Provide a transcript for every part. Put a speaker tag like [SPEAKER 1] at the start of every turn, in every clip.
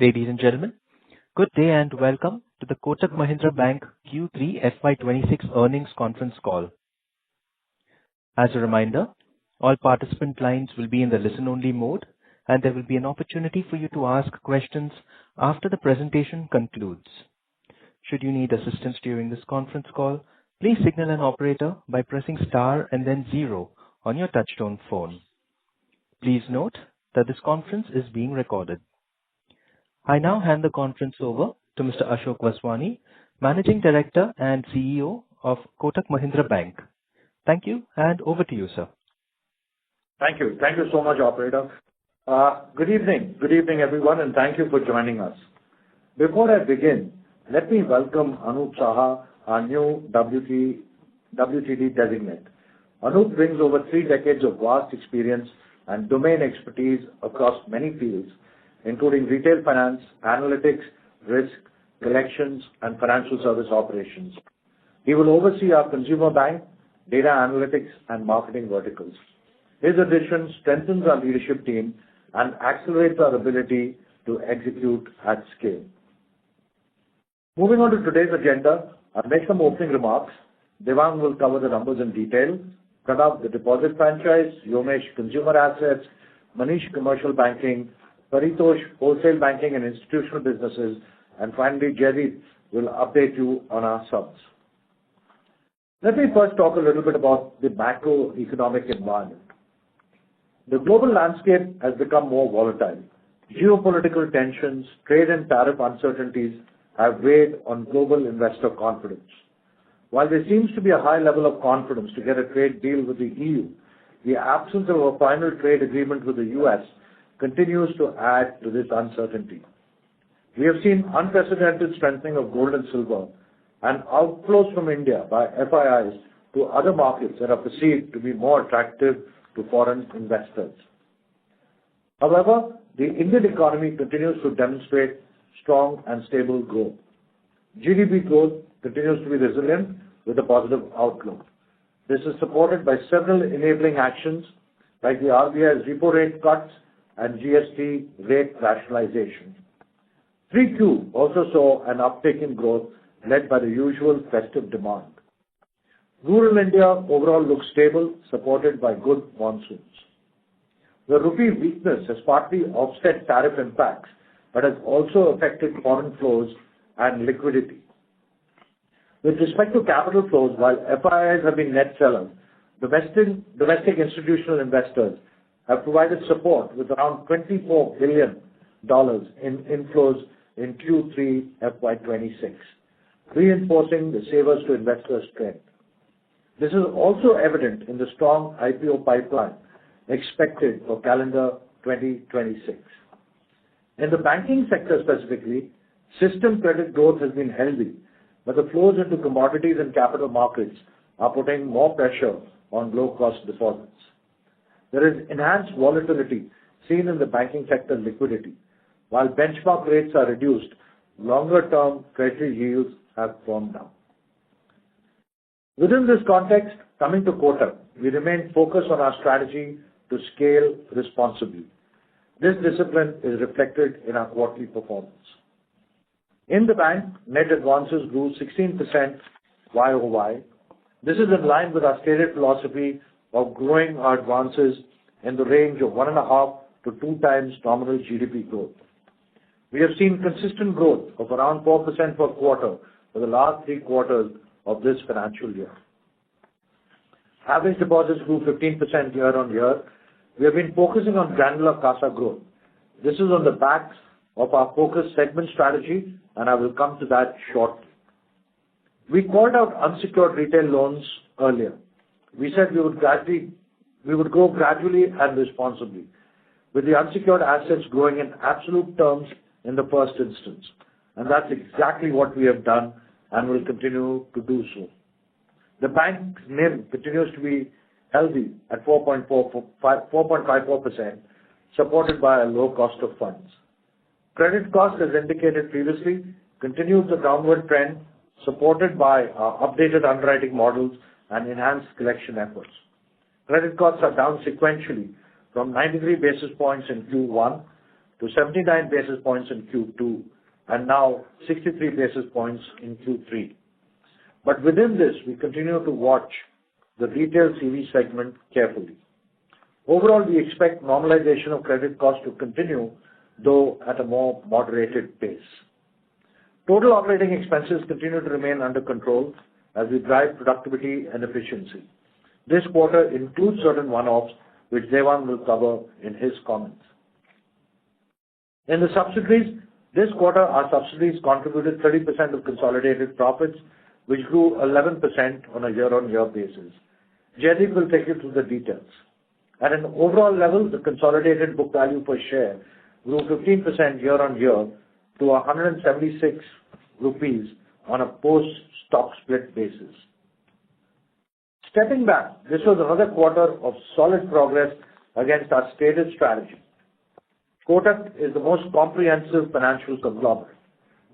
[SPEAKER 1] Ladies and gentlemen, good day and welcome to the Kotak Mahindra Bank Q3 FY2026 earnings conference call. As a reminder, all participant lines will be in the listen-only mode, and there will be an opportunity for you to ask questions after the presentation concludes. Should you need assistance during this conference call, please signal an operator by pressing star and then zero on your touchtone phone. Please note that this conference is being recorded. I now hand the conference over to Mr. Ashok Vaswani, Managing Director and CEO of Kotak Mahindra Bank. Thank you, and over to you, sir.
[SPEAKER 2] Thank you. Thank you so much, operator. Good evening. Good evening, everyone, and thank you for joining us. Before I begin, let me welcome Anup Saha, our new WTD designate. Anup brings over 3 decades of vast experience and domain expertise across many fields, including retail finance, analytics, risk, collections, and financial service operations. He will oversee our consumer bank, data analytics, and marketing verticals. His addition strengthens our leadership team and accelerates our ability to execute at scale. Moving on to today's agenda, I'll make some opening remarks. Devang will cover the numbers in detail, Pranav the deposit franchise, Yomesh consumer assets, Manish commercial banking, Paritosh wholesale banking and institutional businesses, and finally Jerry will update you on our subs. Let me first talk a little bit about the macroeconomic environment. The global landscape has become more volatile. Geopolitical tensions, trade and tariff uncertainties have weighed on global investor confidence. While there seems to be a high level of confidence to get a trade deal with the EU, the absence of a final trade agreement with the US continues to add to this uncertainty. We have seen unprecedented strengthening of gold and silver and outflows from India by FIIs to other markets that are perceived to be more attractive to foreign investors. However, the Indian economy continues to demonstrate strong and stable growth. GDP growth continues to be resilient with a positive outlook. This is supported by several enabling actions like the RBI's repo rate cuts and GST rate rationalization. 3Q also saw an uptick in growth led by the usual festive demand. Rural India overall looks stable, supported by good monsoons. The rupee weakness has partly offset tariff impacts, but has also affected foreign flows and liquidity. With respect to capital flows, while FIIs have been net sellers, domestic institutional investors have provided support with around $24 billion in inflows in Q3 FY26, reinforcing the savers to investors trend. This is also evident in the strong IPO pipeline expected for calendar 2026. In the banking sector specifically, system credit growth has been healthy, but the flows into commodities and capital markets are putting more pressure on low-cost deposits. There is enhanced volatility seen in the banking sector liquidity. While benchmark rates are reduced, longer-term treasury yields have firmed down. Within this context, coming to Kotak, we remain focused on our strategy to scale responsibly. This discipline is reflected in our quarterly performance. In the bank, net advances grew 16% YOY. This is in line with our stated philosophy of growing our advances in the range of 1.5 to 2 times nominal GDP growth. We have seen consistent growth of around 4% per quarter for the last 3 quarters of this financial year. Average deposits grew 15% year on year. We have been focusing on granular CASA growth. This is on the backs of our focused segment strategy, and I will come to that shortly. We called out unsecured retail loans earlier. We said we would grow gradually and responsibly, with the unsecured assets growing in absolute terms in the first instance. And that's exactly what we have done and will continue to do so. The bank's NIM continues to be healthy at 4.54%, supported by a low cost of funds. Credit cost, as indicated previously, continues the downward trend, supported by our updated underwriting models and enhanced collection efforts. Credit costs are down sequentially from 93 basis points in Q1 to 79 basis points in Q2 and now 63 basis points in Q3. But within this, we continue to watch the retail CV segment carefully. Overall, we expect normalization of credit costs to continue, though at a more moderated pace. Total operating expenses continue to remain under control as we drive productivity and efficiency. This quarter includes certain one-offs, which Devang will cover in his comments. In the subsidiaries, this quarter our subsidiaries contributed 30% of consolidated profits, which grew 11% on a year-on-year basis. Jaideep will take you through the details. At an overall level, the consolidated book value per share grew 15% year-on-year to 176 rupees on a post-stock split basis. Stepping back, this was another quarter of solid progress against our stated strategy. Kotak is the most comprehensive financial conglomerate.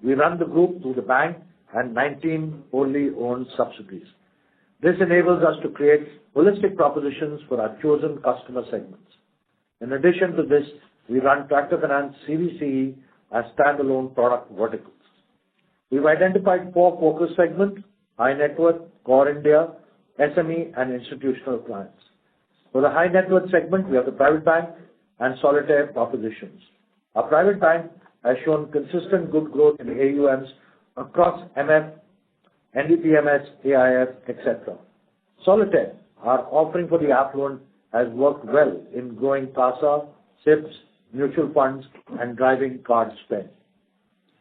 [SPEAKER 2] We run the group through the bank and 19 wholly owned subsidiaries. This enables us to create holistic propositions for our chosen customer segments. In addition to this, we run Tractor Finance CVCE as standalone product verticals. We've identified 4 focus segments: high net worth, core India, SME, and institutional clients. For the high net worth segment, we have the private bank and solitaire propositions. Our private bank has shown consistent good growth in AUMs across MF, NDPMS, AIF, etc. Solitaire, our offering for the affluent, has worked well in growing CASA, SIPs, mutual funds, and driving card spend.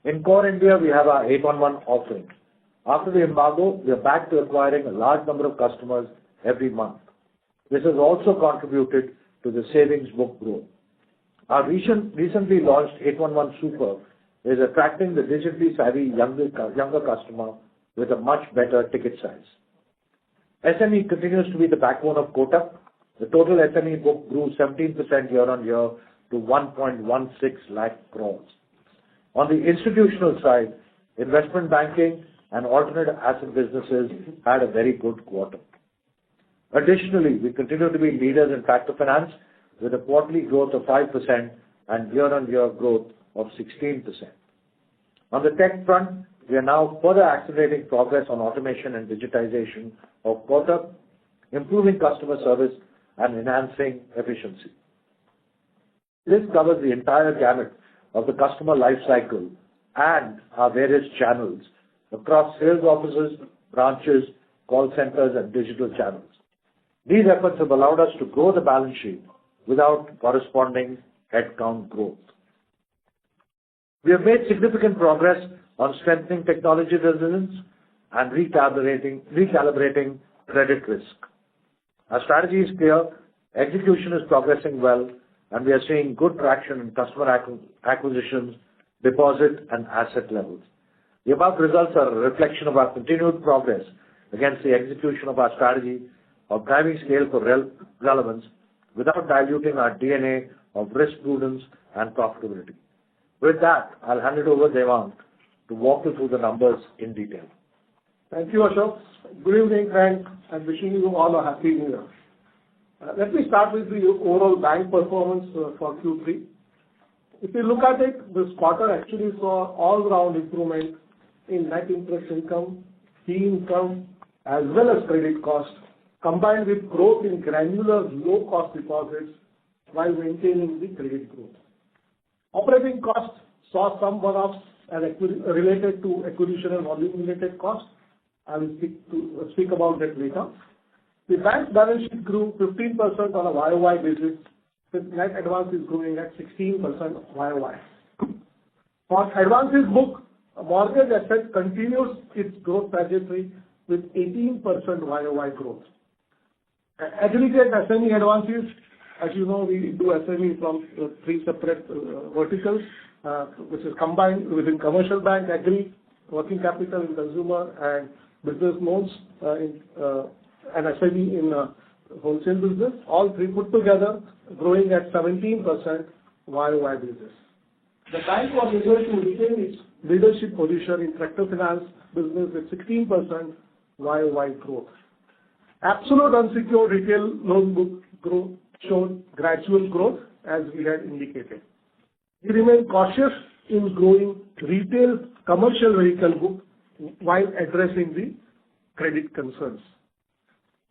[SPEAKER 2] In core India, we have our 811 offering. After the embargo, we are back to acquiring a large number of customers every month. This has also contributed to the savings book growth. Our recently launched 811 Super is attracting the digitally savvy younger customer with a much better ticket size. SME continues to be the backbone of Kotak. The total SME book grew 17% year-on-year to 1.16 lakh crores. On the institutional side, investment banking and alternate asset businesses had a very good quarter. Additionally, we continue to be leaders in Tractor Finance with a quarterly growth of 5% and year-on-year growth of 16%. On the tech front, we are now further accelerating progress on automation and digitization of Kotak, improving customer service and enhancing efficiency. This covers the entire gamut of the customer life cycle and our various channels across sales offices, branches, call centers, and digital channels. These efforts have allowed us to grow the balance sheet without corresponding headcount growth. We have made significant progress on strengthening technology resilience and recalibrating credit risk. Our strategy is clear, execution is progressing well, and we are seeing good traction in customer acquisitions, deposit, and asset levels. The above results are a reflection of our continued progress against the execution of our strategy of driving scale for relevance without diluting our DNA of risk prudence and profitability. With that, I'll hand it over to Devang to walk you through the numbers in detail.
[SPEAKER 3] Thank you, Ashok. Good evening, friends, and wishing you all a happy new year. Let me start with the overall bank performance for Q3. If you look at it, this quarter actually saw all-round improvement in net interest income, fee income, as well as credit cost, combined with growth in granular low-cost deposits while maintaining the credit growth. Operating costs saw some one-offs related to acquisition and volume-related costs. I will speak about that later. The bank's balance sheet grew 15% on a YOY basis, with net advances growing at 16% YOY. For advances book, mortgage asset continues its growth trajectory with 18% YOY growth. Aggregate SME advances, as you know, we do SME from 3 separate verticals, which is combined within commercial bank, agri, working capital in consumer, and business loans and SME in wholesale business. All 3 put together growing at 17% YOY basis. The bank was able to retain its leadership position in tractor finance business with 16% YOY growth. Absolute unsecured retail loan book growth showed gradual growth as we had indicated. We remain cautious in growing retail commercial vehicle book while addressing the credit concerns.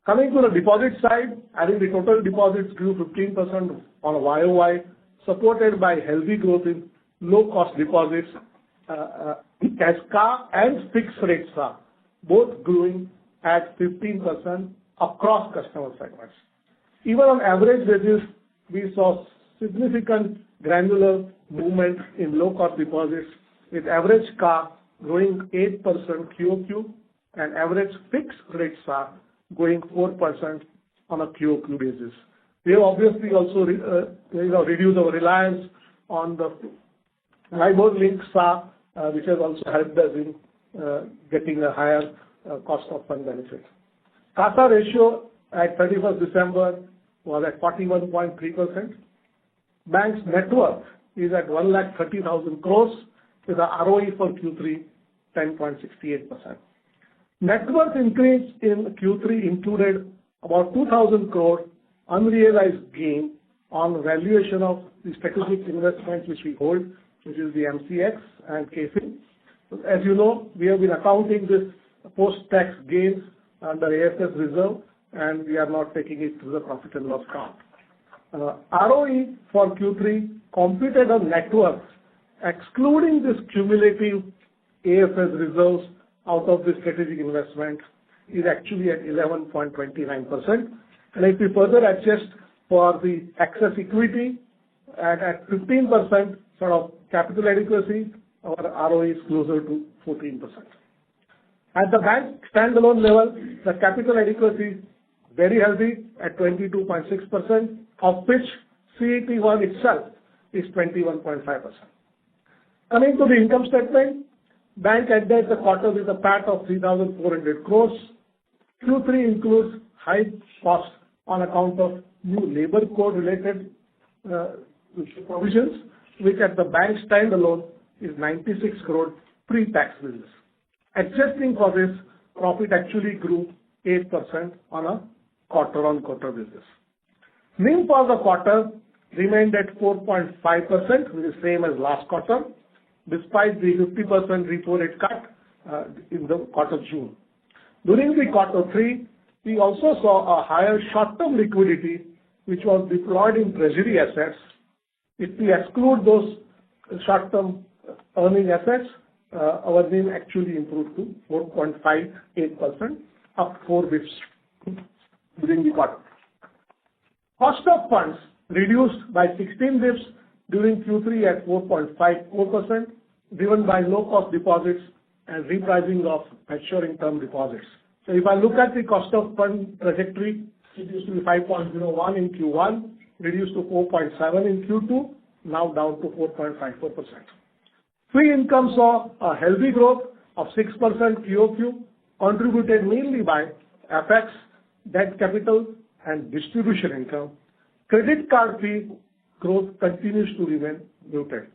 [SPEAKER 3] Coming to the deposit side, I think the total deposits grew 15% on a YOY, supported by healthy growth in low-cost deposits, as CA and fixed rate SA, both growing at 15% across customer segments. Even on average basis, we saw significant granular movement in low-cost deposits, with average CA growing 8% QOQ and average fixed rate SA going 4% on a QOQ basis. We have obviously also reduced our reliance on the LIBOR-linked SA, which has also helped us in getting a higher cost of fund benefit. CASA ratio at 31st December was at 41.3%. Bank's net worth is at 1,30,000 crores with a ROE for Q3 10.68%. Net worth increase in Q3 included about 2,000 crore unrealized gain on valuation of the strategic investments which we hold, which is the MCX and KFIN. As you know, we have been accounting this post-tax gains under AFS reserve, and we are not taking it to the profit and loss account. ROE for Q3 computed on net worth, excluding this cumulative AFS reserves out of the strategic investment, is actually at 11.29%. And if we further adjust for the excess equity at 15% sort of capital adequacy, our ROE is closer to 14%. At the bank standalone level, the capital adequacy is very healthy at 22.6%, of which CET1 itself is 21.5%. Coming to the income statement, bank ended the quarter with a PAT of 3,400 crores. Q3 includes high cost on account of new labor code related provisions, which at the bank standalone is 96 crore pre-tax business. Adjusting for this, profit actually grew 8% on a quarter-on-quarter basis. NIM for the quarter remained at 4.5%, which is same as last quarter, despite the 50% repo rate cut in the quarter June. During the quarter 3, we also saw a higher short-term liquidity, which was deployed in treasury assets. If we exclude those short-term earning assets, our NIM actually improved to 4.58%, up 4 bps during the quarter. Cost of funds reduced by 16 bps during Q3 at 4.54%, driven by low-cost deposits and repricing of maturing term deposits. So if I look at the cost of fund trajectory, it used to be 5.01 in Q1, reduced to 4.7 in Q2, now down to 4.54%. Fee income saw a healthy growth of 6% QOQ, contributed mainly by FX, debt capital, and distribution income. Credit card fee growth continues to remain muted.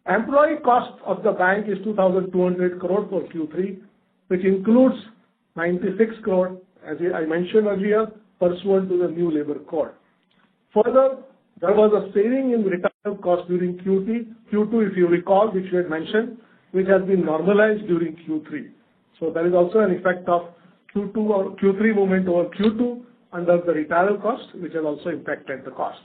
[SPEAKER 3] Employee cost of the bank is 2,200 crore for Q3, which includes 96 crore, as I mentioned earlier, pursuant to the new labor code. Further, there was a saving in retirement cost during Q2, if you recall, which we had mentioned, which has been normalized during Q3. So there is also an effect of Q2 or Q3 movement over Q2 under the retirement cost, which has also impacted the cost.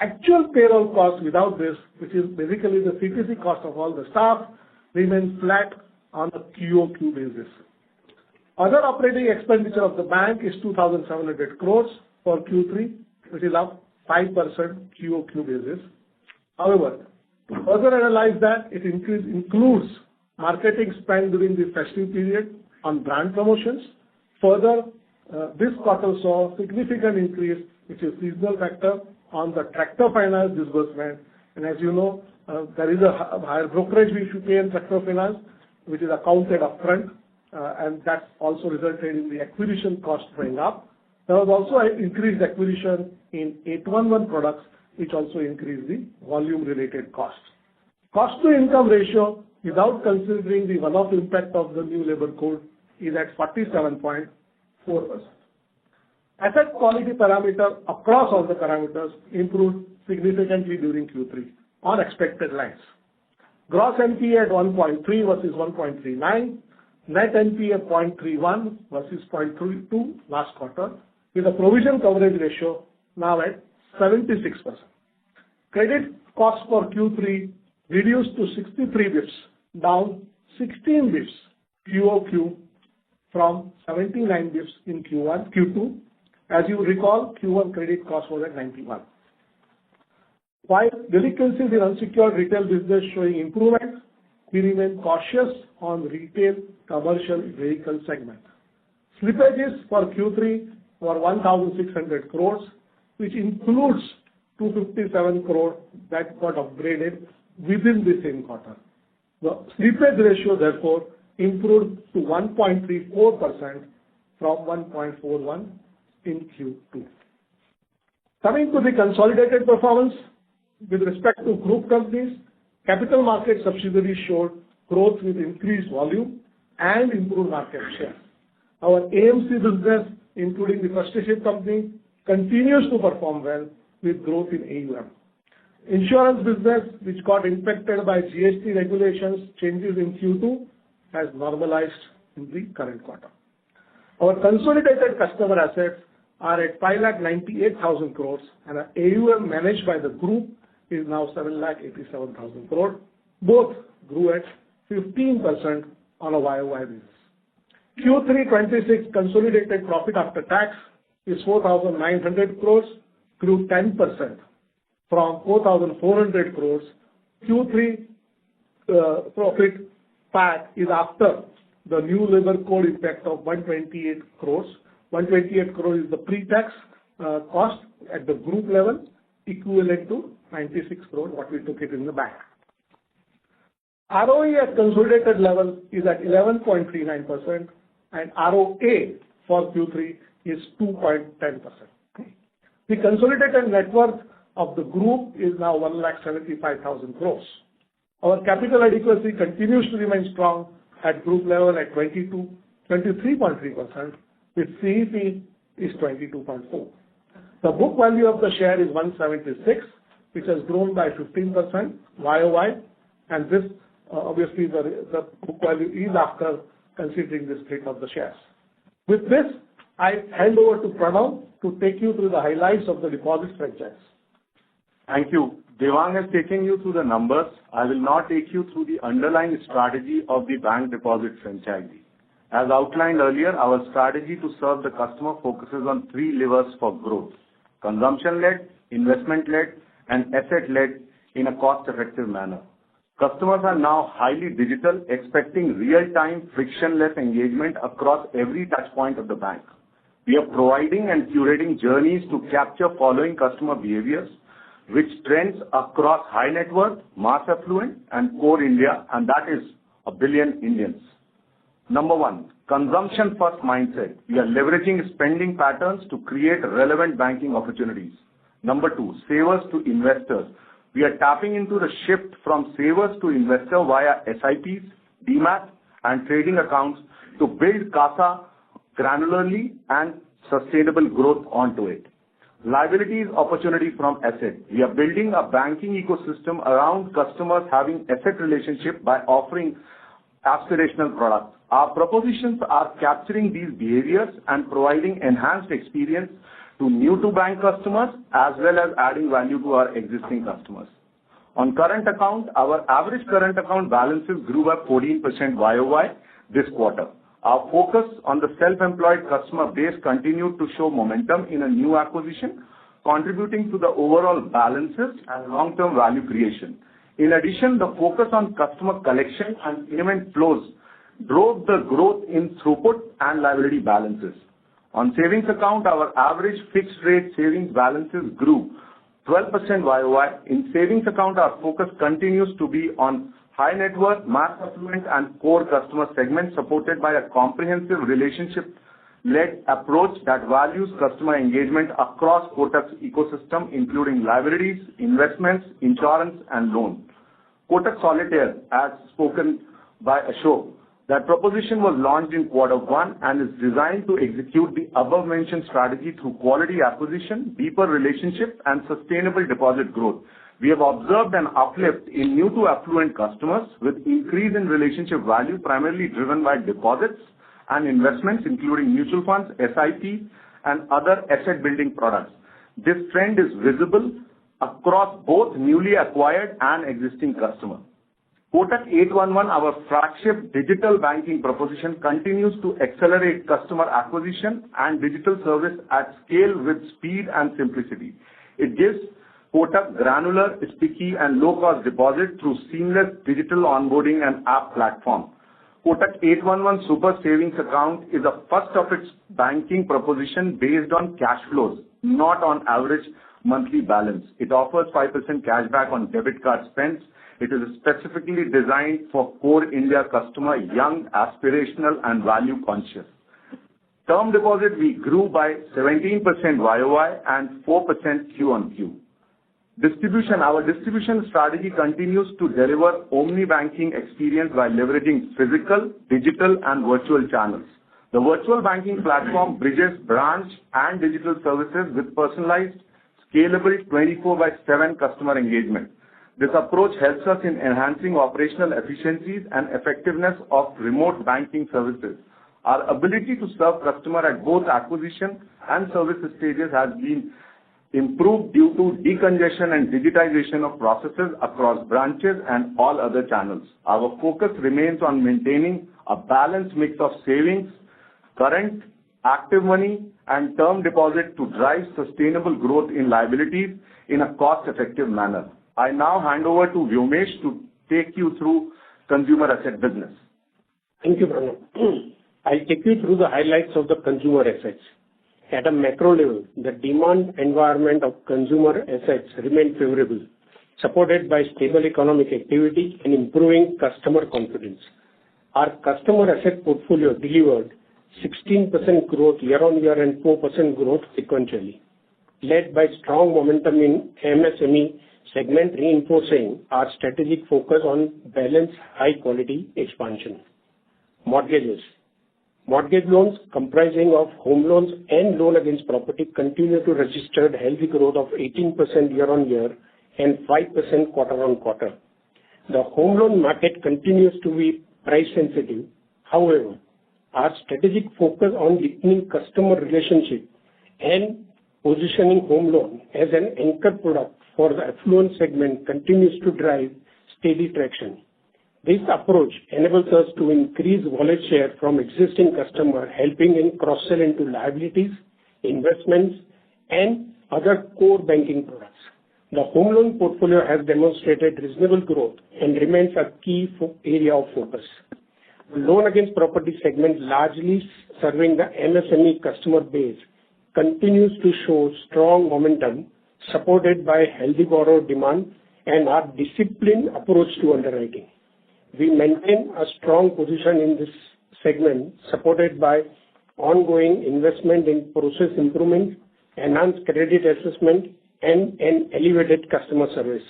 [SPEAKER 3] Actual payroll cost without this, which is basically the CTC cost of all the staff, remains flat on a QOQ basis. Other operating expenditure of the bank is 2,700 crores for Q3, which is up 5% QOQ basis. However, to further analyze that, it includes marketing spend during the festive period on brand promotions. Further, this quarter saw a significant increase, which is seasonal factor, on the tractor finance disbursement. And as you know, there is a higher brokerage we should pay in tractor finance, which is accounted upfront, and that also resulted in the acquisition cost going up. There was also an increased acquisition in 811 products, which also increased the volume-related cost. Cost-to-income ratio, without considering the one-off impact of the new labor code, is at 47.4%. Asset quality parameter across all the parameters improved significantly during Q3. on expected lines. Gross NPA at 1.3 versus 1.39, net NPA 0.31 versus 0.32 last quarter, with a provision coverage ratio now at 76%. Credit cost for Q3 reduced to 63 bps, down 16 bps QOQ from 79 bps in Q2. As you recall, Q1 credit cost was at 91. While delinquencies in unsecured retail business showing improvement, we remain cautious on retail commercial vehicle segment. Slippages for Q3 were 1,600 crores, which includes 257 crore that got upgraded within the same quarter. The slippage ratio, therefore, improved to 1.34% from 1.41 in Q2. Coming to the consolidated performance, with respect to group companies, capital market subsidiaries showed growth with increased volume and improved market share. Our AMC business, including the trusteeship company, continues to perform well with growth in AUM. Insurance business, which got impacted by GST regulations changes in Q2, has normalized in the current quarter. Our consolidated customer assets are at 5,98,000 crores and our AUM managed by the group is now 7,87,000 crores. Both grew at 15% on a YOY basis. Q3 26 consolidated profit after tax is 4,900 crores, grew 10% from 4,400 crores. Q3 profit PAT is after the new labor code impact of 128 crores. 128 crores is the pre-tax cost at the group level, equivalent to 96 crores, what we took it in the bank. ROE at consolidated level is at 11.39% and ROA for Q3 is 2.10%. The consolidated net worth of the group is now 1,75,000 crores. Our capital adequacy continues to remain strong at group level at 23.3%, with CET is 22.4. The book value of the share is 176, which has grown by 15% YOY, and this obviously the book value is after considering the split of the shares. With this, I hand over to Pranav to take you through the highlights of the deposit franchise.
[SPEAKER 4] Thank you. Devang has taken you through the numbers. I will now take you through the underlying strategy of the bank deposit franchise. As outlined earlier, our strategy to serve the customer focuses on three levers for growth: consumption-led, investment-led, and asset-led in a cost-effective manner. Customers are now highly digital, expecting real-time, frictionless engagement across every touch point of the bank. We are providing and curating journeys to capture following customer behaviors, which trends across high net worth, mass affluent, and core India, and that is 1 billion Indians. Number one, consumption-first mindset. We are leveraging spending patterns to create relevant banking opportunities. Number two, savers to investors. We are tapping into the shift from savers to investor via SIPs, DMAT, and trading accounts to build CASA granularly and sustainable growth onto it. Liabilities opportunity from asset. We are building a banking ecosystem around customers having asset relationship by offering aspirational products. Our propositions are capturing these behaviors and providing enhanced experience to new-to-bank customers as well as adding value to our existing customers. On current account, our average current account balances grew by 14% YOY this quarter. Our focus on the self-employed customer base continued to show momentum in a new acquisition, contributing to the overall balances and long-term value creation. In addition, the focus on customer collection and payment flows drove the growth in throughput and liability balances. On savings account, our average fixed rate savings balances grew 12% YOY. In savings account, our focus continues to be on high net worth, mass affluent, and core customer segments, supported by a comprehensive relationship-led approach that values customer engagement across Kotak's ecosystem, including liabilities, investments, insurance, and loans. Kotak Solitaire, as spoken by Ashok, that proposition was launched in Q1 and is designed to execute the above-mentioned strategy through quality acquisition, deeper relationship, and sustainable deposit growth. We have observed an uplift in new to affluent customers with increase in relationship value primarily driven by deposits and investments including mutual funds, SIP and other asset building products. This trend is visible across both newly acquired and existing customers. Kotak 811, our flagship digital banking proposition, continues to accelerate customer acquisition and digital service at scale with speed and simplicity. It gives Kotak granular, sticky and low-cost deposit through seamless digital onboarding and app platform. Kotak 811 Super Savings Account is a first of its banking proposition based on cash flows, not on average monthly balance. It offers 5% cashback on debit card spends. It is specifically designed for core India customer, young, aspirational and value conscious. Term deposit we grew by 17% YOY and 4% Q on Q. Our distribution strategy continues to deliver omni-banking experience by leveraging physical, digital and virtual channels. The virtual banking platform bridges branch and digital services with personalized, scalable 24/7 customer engagement. This approach helps us in enhancing operational efficiencies and effectiveness of remote banking services. Our ability to serve customer at both acquisition and service stages has been improved due to decongestion and digitization of processes across branches and all other channels. Our focus remains on maintaining a balanced mix of savings, current, active money and term deposit to drive sustainable growth in liabilities in a cost-effective manner. I now hand over to Vyomesh to take you through consumer asset business.
[SPEAKER 5] Thank you, Pranav. I'll take you through the highlights of the consumer assets. At a macro level, the demand environment of consumer assets remained favorable, supported by stable economic activity and improving customer confidence. Our customer asset portfolio delivered 16% growth year-on-year and 4% growth sequentially, led by strong momentum in MSME segment, reinforcing our strategic focus on balanced high-quality expansion. Mortgages. Mortgage loans comprising of home loans and loan against property continue to register healthy growth of 18% year-on-year and 5% quarter-on-quarter. The home loan market continues to be price sensitive. However, our strategic focus on deepening customer relationship and positioning home loan as an anchor product for the affluent segment continues to drive steady traction. This approach enables us to increase wallet share from existing customer, helping in cross-sell into liabilities, investments, and other core banking products. The home loan portfolio has demonstrated reasonable growth and remains a key area of focus. The loan against property segment, largely serving the MSME customer base, continues to show strong momentum, supported by healthy borrower demand and our disciplined approach to underwriting. We maintain a strong position in this segment, supported by ongoing investment in process improvement, enhanced credit assessment, and an elevated customer service.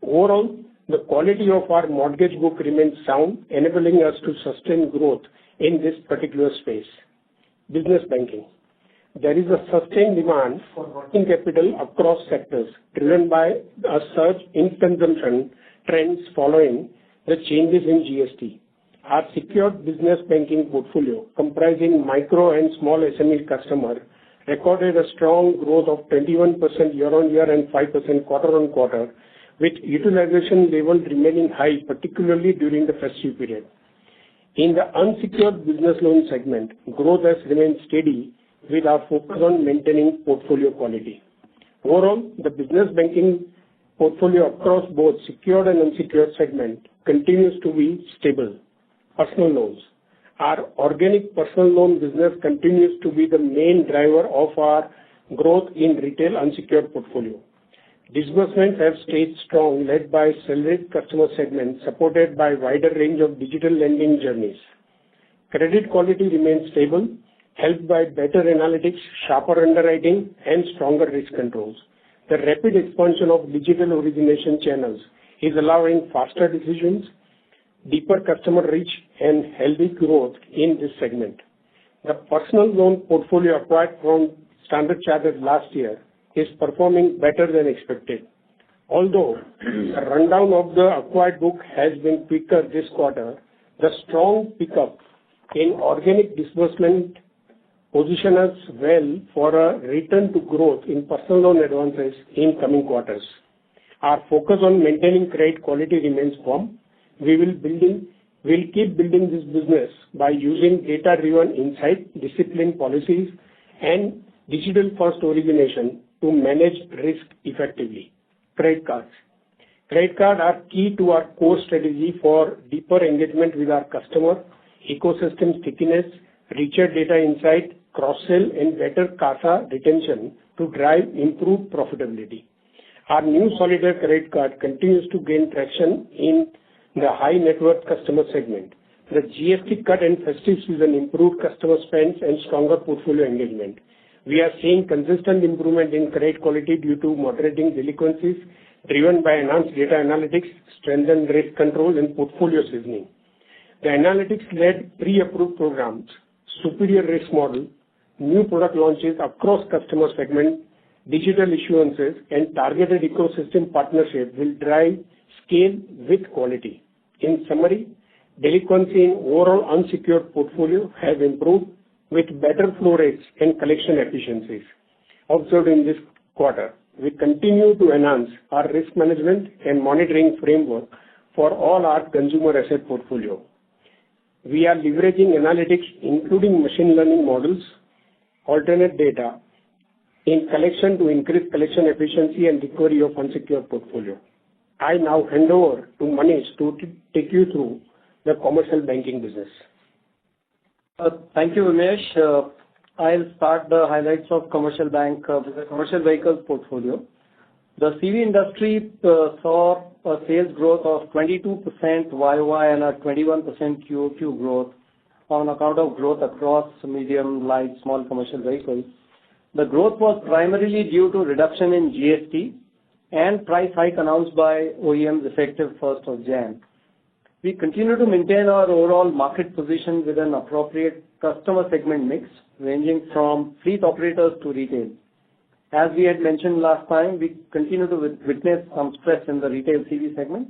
[SPEAKER 5] Overall, the quality of our mortgage book remains sound, enabling us to sustain growth in this particular space. Business banking. There is a sustained demand for working capital across sectors, driven by a surge in consumption trends following the changes in GST. Our secured business banking portfolio, comprising micro and small SME customer, recorded a strong growth of 21% year-on-year and 5% quarter-on-quarter, with utilization levels remaining high, particularly during the festive period. In the unsecured business loan segment, growth has remained steady with our focus on maintaining portfolio quality. Overall, the business banking portfolio across both secured and unsecured segment continues to be stable. Personal loans. Our organic personal loan business continues to be the main driver of our growth in retail unsecured portfolio. Disbursements have stayed strong, led by salaried customer segments, supported by wider range of digital lending journeys. Credit quality remains stable, helped by better analytics, sharper underwriting, and stronger risk controls. The rapid expansion of digital origination channels is allowing faster decisions, deeper customer reach, and healthy growth in this segment. The personal loan portfolio acquired from Standard Chartered last year is performing better than expected. Although the rundown of the acquired book has been quicker this quarter, the strong pickup in organic disbursement position us well for a return to growth in personal loan advances in coming quarters. Our focus on maintaining credit quality remains firm. We'll keep building this business by using data-driven insight, disciplined policies, and digital-first origination to manage risk effectively. Credit cards. Credit cards are key to our core strategy for deeper engagement with our customer, ecosystem stickiness, richer data insight, cross-sell, and better CASA retention to drive improved profitability. Our new Solidarity credit card continues to gain traction in the high net worth customer segment. The GST cut and festive season improved customer spends and stronger portfolio engagement. We are seeing consistent improvement in credit quality due to moderating delinquencies driven by enhanced data analytics, strengthened risk control, and portfolio seasoning. The analytics-led pre-approved programs, superior risk model, new product launches across customer segment, digital issuances, and targeted ecosystem partnership will drive scale with quality. In summary, delinquency in overall unsecured portfolio have improved with better flow rates and collection efficiencies observed in this quarter. We continue to enhance our risk management and monitoring framework for all our consumer asset portfolio. We are leveraging analytics, including machine learning models, alternate data in collection to increase collection efficiency and recovery of unsecured portfolio. I now hand over to Manish to take you through the commercial banking business.
[SPEAKER 6] Thank you, Umesh. I'll start the highlights of commercial bank with the commercial vehicles portfolio. The CV industry saw a sales growth of 22% YOY and a 21% QOQ growth on account of growth across medium, light, small commercial vehicles. The growth was primarily due to reduction in GST and price hike announced by OEMs effective 1st of Jan. We continue to maintain our overall market position with an appropriate customer segment mix ranging from fleet operators to retail. As we had mentioned last time, we continue to witness some stress in the retail CV segment.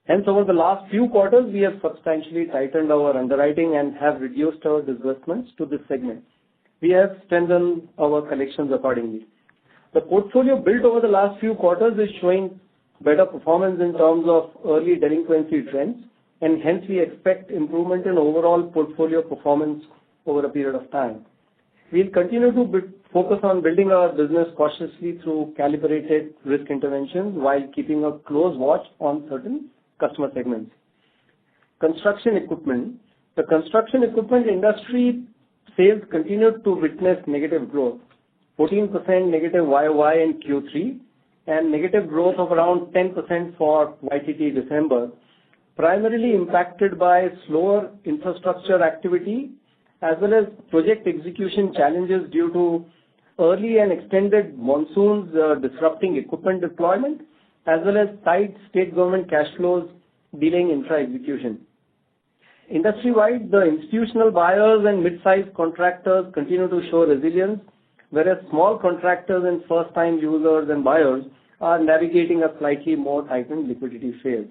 [SPEAKER 6] Hence, over the last few quarters, we have substantially tightened our underwriting and have reduced our disbursements to this segment. We have strengthened our collections accordingly. The portfolio built over the last few quarters is showing better performance in terms of early delinquency trends, and hence we expect improvement in overall portfolio performance over a period of time. We'll continue to focus on building our business cautiously through calibrated risk interventions while keeping a close watch on certain customer segments. Construction equipment. The construction equipment industry sales continued to witness negative growth, 14% negative YOY in Q3 and negative growth of around 10% for YTD December, primarily impacted by slower infrastructure activity as well as project execution challenges due to early and extended monsoons disrupting equipment deployment as well as tight state government cash flows delaying infra execution. Industry-wide, the institutional buyers and mid-sized contractors continue to show resilience, whereas small contractors and first-time users and buyers are navigating a slightly more tightened liquidity phase.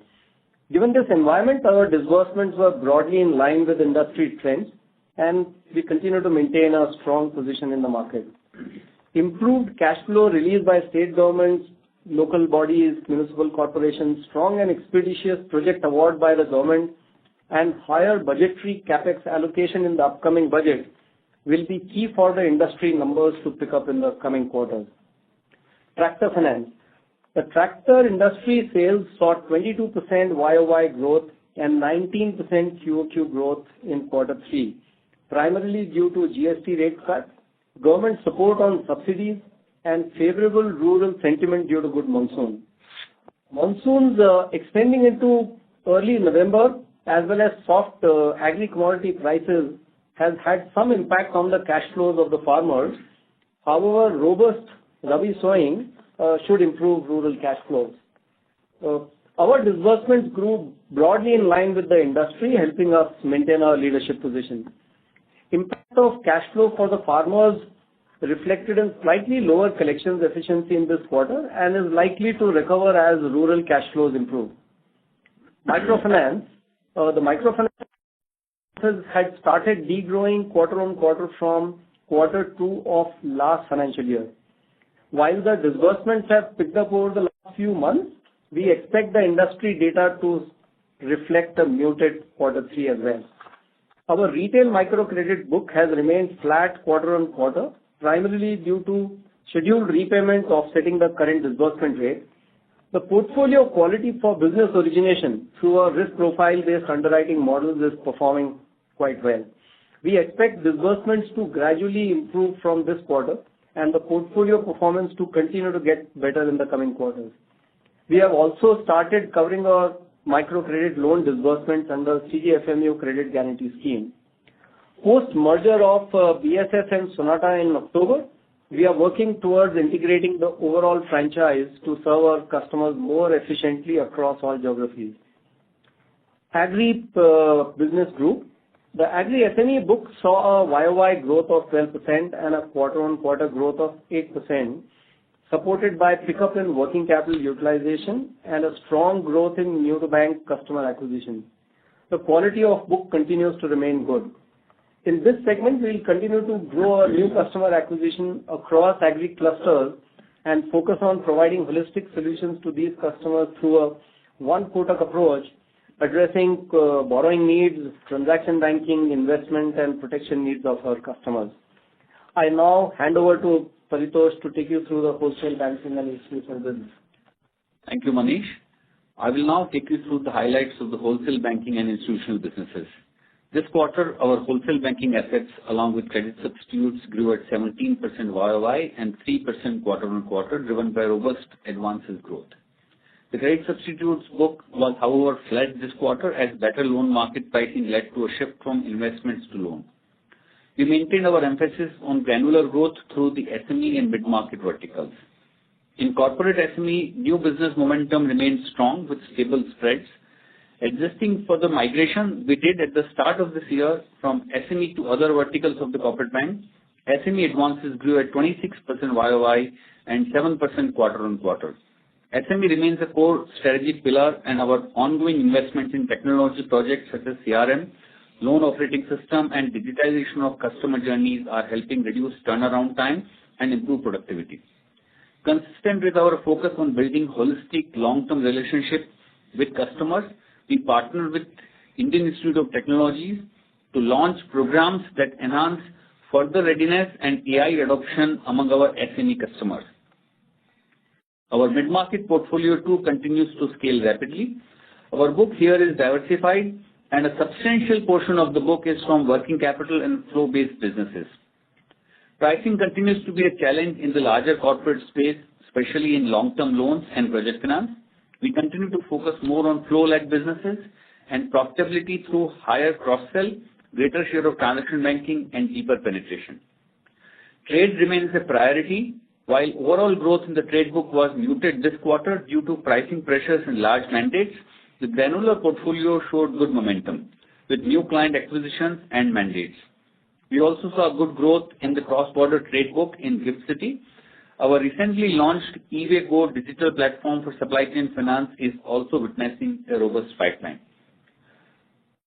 [SPEAKER 6] Given this environment, our disbursements were broadly in line with industry trends, and we continue to maintain a strong position in the market. Improved cash flow released by state governments, local bodies, municipal corporations, strong and expeditious project award by the government, and higher budgetary capex allocation in the upcoming budget will be key for the industry numbers to pick up in the coming quarters. Tractor finance. The tractor industry sales saw 22% YOY growth and 19% QOQ growth in quarter 3, primarily due to GST rate cut, government support on subsidies, and favorable rural sentiment due to good monsoon. Monsoons extending into early November as well as soft agri-commodity prices has had some impact on the cash flows of the farmers. However, robust Rabi sowing should improve rural cash flows. Our disbursements grew broadly in line with the industry, helping us maintain our leadership position. Impact of cash flow for the farmers reflected in slightly lower collections efficiency in this quarter and is likely to recover as rural cash flows improve. Microfinance, the microfinance had started degrowing quarter-on-quarter from quarter 2 of last financial year. While the disbursements have picked up over the last few months, we expect the industry data to reflect a muted quarter 3 as well. Our retail microcredit book has remained flat quarter-on-quarter, primarily due to scheduled repayments offsetting the current disbursement rate. The portfolio quality for business origination through a risk profile-based underwriting models is performing quite well. We expect disbursements to gradually improve from this quarter and the portfolio performance to continue to get better in the coming quarters. We have also started covering our microcredit loan disbursements under CGFMU Credit Guarantee Scheme. Post-merger of BSS and Sonata in October, we are working towards integrating the overall franchise to serve our customers more efficiently across all geographies. Agri business group. The Agri SME book saw a YOY growth of 12% and a quarter-on-quarter growth of 8%, supported by pickup in working capital utilization and a strong growth in new-to-bank customer acquisition. The quality of book continues to remain good. In this segment, we will continue to grow our new customer acquisition across Agri clusters and focus on providing holistic solutions to these customers through a one Kotak approach, addressing borrowing needs, transaction banking, investment, and protection needs of our customers. I now hand over to Paritosh to take you through the wholesale banking and institutional business.
[SPEAKER 7] Thank you, Manish. I will now take you through the highlights of the wholesale banking and institutional businesses. This quarter, our wholesale banking assets, along with credit substitutes, grew at 17% YOY and 3% quarter-on-quarter, driven by robust advances growth. The credit substitutes book was, however, flat this quarter as better loan market pricing led to a shift from investments to loan. We maintained our emphasis on granular growth through the SME and mid-market verticals. In corporate SME, new business momentum remained strong with stable spreads. Adjusting for the migration we did at the start of this year from SME to other verticals of the corporate bank, SME advances grew at 26% YOY and 7% quarter-on-quarter. SME remains a core strategic pillar, and our ongoing investments in technology projects such as CRM, loan operating system, and digitization of customer journeys are helping reduce turnaround time and improve productivity. Consistent with our focus on building holistic long-term relationships with customers, we partnered with Indian Institute of Technology to launch programs that enhance further readiness and AI adoption among our SME customers. Our mid-market portfolio too continues to scale rapidly. Our book here is diversified, and a substantial portion of the book is from working capital and flow-based businesses. Pricing continues to be a challenge in the larger corporate space, especially in long-term loans and project finance. We continue to focus more on flow-led businesses and profitability through higher cross-sell, greater share of transaction banking, and deeper penetration. Trade remains a priority. While overall growth in the trade book was muted this quarter due to pricing pressures and large mandates, the granular portfolio showed good momentum with new client acquisitions and mandates. We also saw good growth in the cross-border trade book in GIFT City. Our recently launched eWay Go digital platform for supply chain finance is also witnessing a robust pipeline.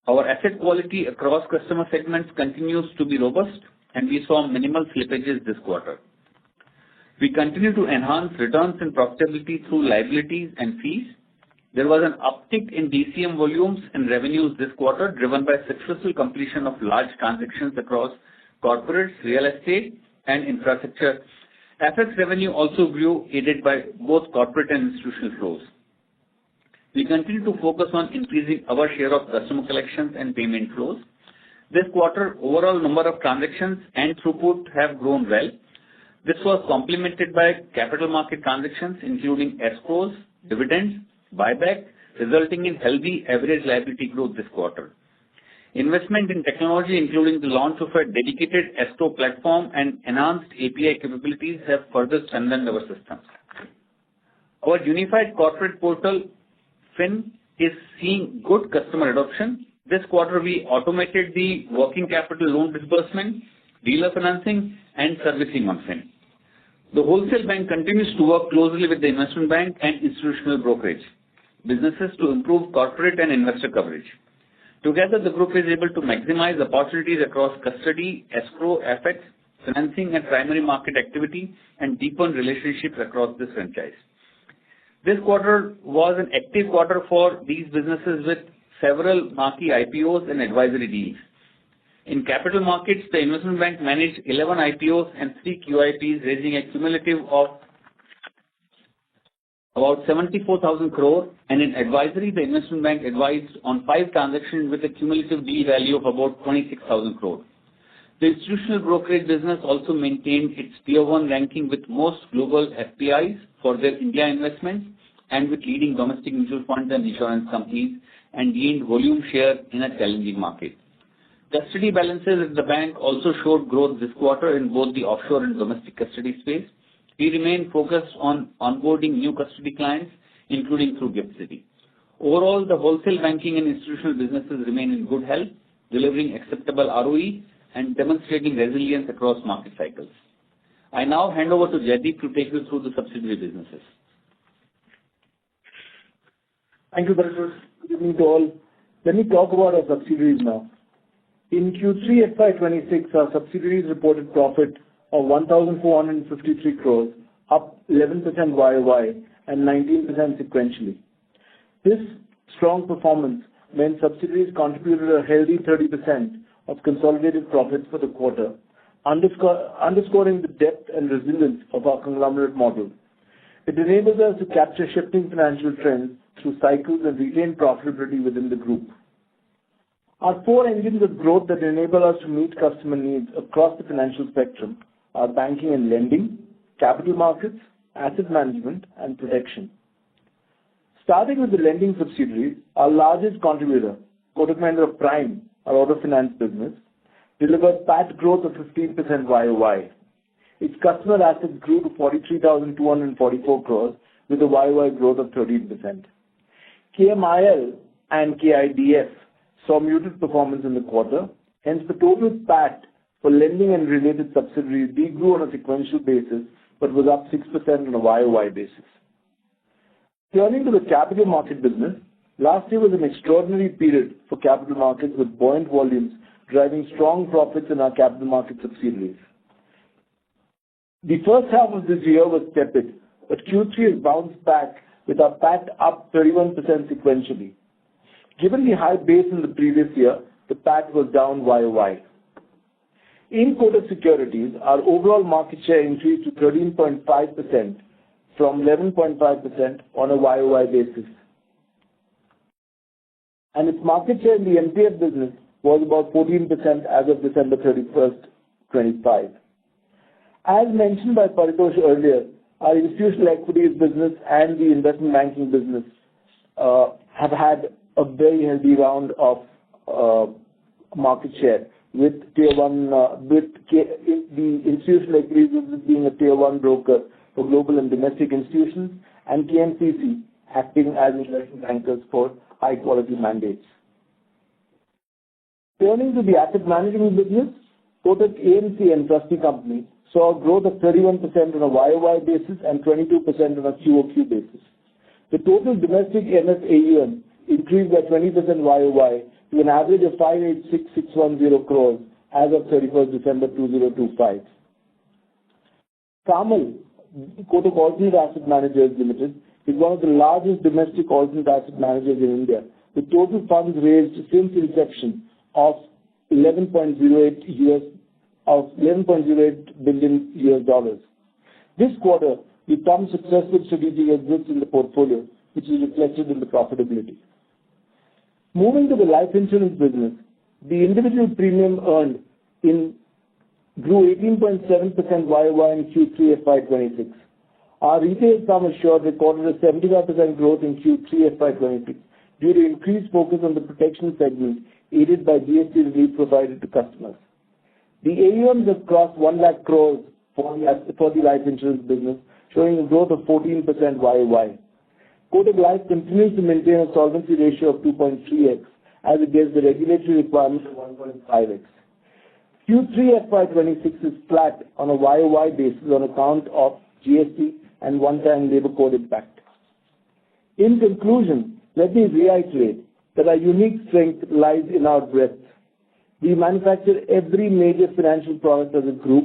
[SPEAKER 7] Our asset quality across customer segments continues to be robust, and we saw minimal slippages this quarter. We continue to enhance returns and profitability through liabilities and fees. There was an uptick in DCM volumes and revenues this quarter, driven by successful completion of large transactions across corporates, real estate, and infrastructure. FX revenue also grew, aided by both corporate and institutional flows. We continue to focus on increasing our share of customer collections and payment flows. This quarter, overall number of transactions and throughput have grown well. This was complemented by capital market transactions, including escrows, dividends, buyback, resulting in healthy average liability growth this quarter. Investment in technology, including the launch of a dedicated escrow platform and enhanced API capabilities, have further strengthened our systems. Our unified corporate portal, FIN, is seeing good customer adoption. This quarter, we automated the working capital loan disbursement, dealer financing, and servicing on fin. The wholesale bank continues to work closely with the investment bank and institutional brokerage businesses to improve corporate and investor coverage. Together, the group is able to maximize opportunities across custody, escrow, FX, financing, and primary market activity, and deepen relationships across this franchise. This quarter was an active quarter for these businesses with several marquee IPOs and advisory deals. In capital markets, the investment bank managed 11 IPOs and 3 QIPs, raising a cumulative of about 74,000 crore, and in advisory, the investment bank advised on 5 transactions with a cumulative deal value of about 26,000 crore. The institutional brokerage business also maintained its Tier 1 ranking with most global FPIs for their India investments and with leading domestic mutual funds and insurance companies, and gained volume share in a challenging market. Custody balances at the bank also showed growth this quarter in both the offshore and domestic custody space. We remain focused on onboarding new custody clients, including through GIFT City. Overall, the wholesale banking and institutional businesses remain in good health, delivering acceptable ROE and demonstrating resilience across market cycles. I now hand over to Jaideep to take you through the subsidiary businesses.
[SPEAKER 8] Thank you, Bhinder. Good evening to all. Let me talk about our subsidiaries now. In Q3 FY26, our subsidiaries reported profit of 1,453 crores, up 11% YOY and 19% sequentially. This strong performance meant subsidiaries contributed a healthy 30% of consolidated profits for the quarter, underscoring the depth and resilience of our conglomerate model. It enables us to capture shifting financial trends through cycles and retain profitability within the group. Our 4 engines of growth that enable us to meet customer needs across the financial spectrum are banking and lending, capital markets, asset management, and protection. Starting with the lending subsidiary, our largest contributor, Kotak Mahindra Prime, our auto finance business, delivered PAT growth of 15% YOY. Its customer assets grew to 43,244 crores with a YOY growth of 13%. KMIL and KIDF saw muted performance in the quarter, hence the total PAT for lending and related subsidiaries degrew on a sequential basis but was up 6% on a YOY basis. Turning to the capital market business, last year was an extraordinary period for capital markets with buoyant volumes driving strong profits in our capital market subsidiaries. The first half of this year was tepid, but Q3 has bounced back with our PAT up 31% sequentially. Given the high base in the previous year, the PAT was down YOY. In Kotak Securities, our overall market share increased to 13.5% from 11.5% on a YOY basis. And its market share in the MTF business was about 14% as of December 31st, 25. As mentioned by Paritosh earlier, our institutional equities business and the investment banking business have had a very healthy round of market share, with Tier 1, the institutional equities business being a Tier 1 broker for global and domestic institutions, and KMCC acting as investment bankers for high-quality mandates. Turning to the asset management business, Kotak AMC and Trustee Company saw a growth of 31% on a YOY basis and 22% on a QOQ basis. The total domestic MF AUM increased by 20% YOY to an average of 586,610 crores as of 31st December 2025. Kamal, Kotak Alternate Asset Managers Limited, is one of the largest domestic alternate asset managers in India, with total funds raised since inception of $11.08 billion. This quarter, we found successful strategic exits in the portfolio, which is reflected in the profitability. Moving to the life insurance business, the individual premium earned grew 18.7% YOY in Q3 FY26. Our retail sum assured recorded a 75% growth in Q3 FY26 due to increased focus on the protection segment aided by GST relief provided to customers. The AUMs have crossed 1 lakh crores for the life insurance business, showing a growth of 14% YOY. Kotak Life continues to maintain a solvency ratio of 2.3x as against the regulatory requirement of 1.5x. Q3 FY26 is flat on a YOY basis on account of GST and one-time labor code impact. In conclusion, let me reiterate that our unique strength lies in our breadth. We manufacture every major financial product as a group,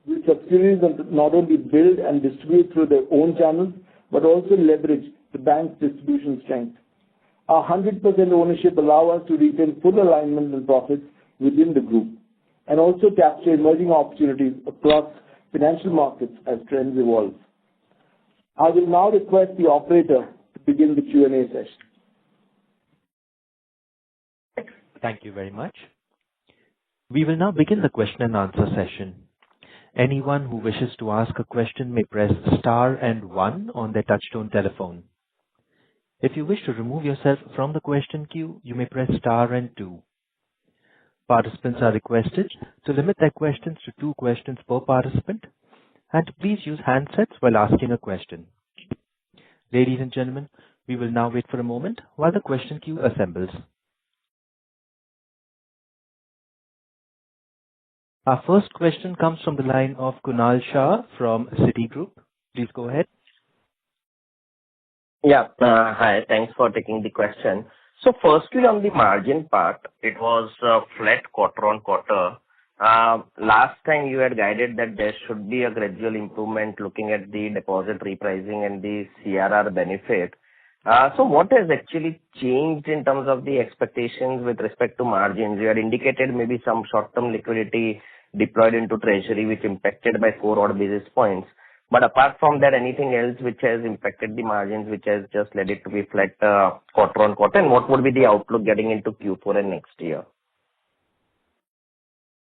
[SPEAKER 8] with subsidiaries that not only build and distribute through their own channels, but also leverage the bank's distribution strength. Our 100% ownership allows us to retain full alignment and profits within the group, and also capture emerging opportunities across financial markets as trends evolve. I will now request the operator to begin the Q&A session.
[SPEAKER 1] Thank you very much. We will now begin the question and answer session. Anyone who wishes to ask a question may press star and 1 on their touchtone telephone. If you wish to remove yourself from the question queue, you may press star and 2. Participants are requested to limit their questions to 2 questions per participant and to please use handsets while asking a question. Ladies and gentlemen, we will now wait for a moment while the question queue assembles. Our first question comes from the line of Kunal Shah from Citigroup. Please go ahead.
[SPEAKER 9] Yeah. Hi. Thanks for taking the question. So firstly, on the margin part, it was flat quarter on quarter. Last time you had guided that there should be a gradual improvement looking at the deposit repricing and the CRR benefit. So what has actually changed in terms of the expectations with respect to margins? You had indicated maybe some short-term liquidity deployed into treasury, which impacted by 4 odd basis points. But apart from that, anything else which has impacted the margins, which has just led it to be flat quarter on quarter? And what would be the outlook getting into Q4 and next year?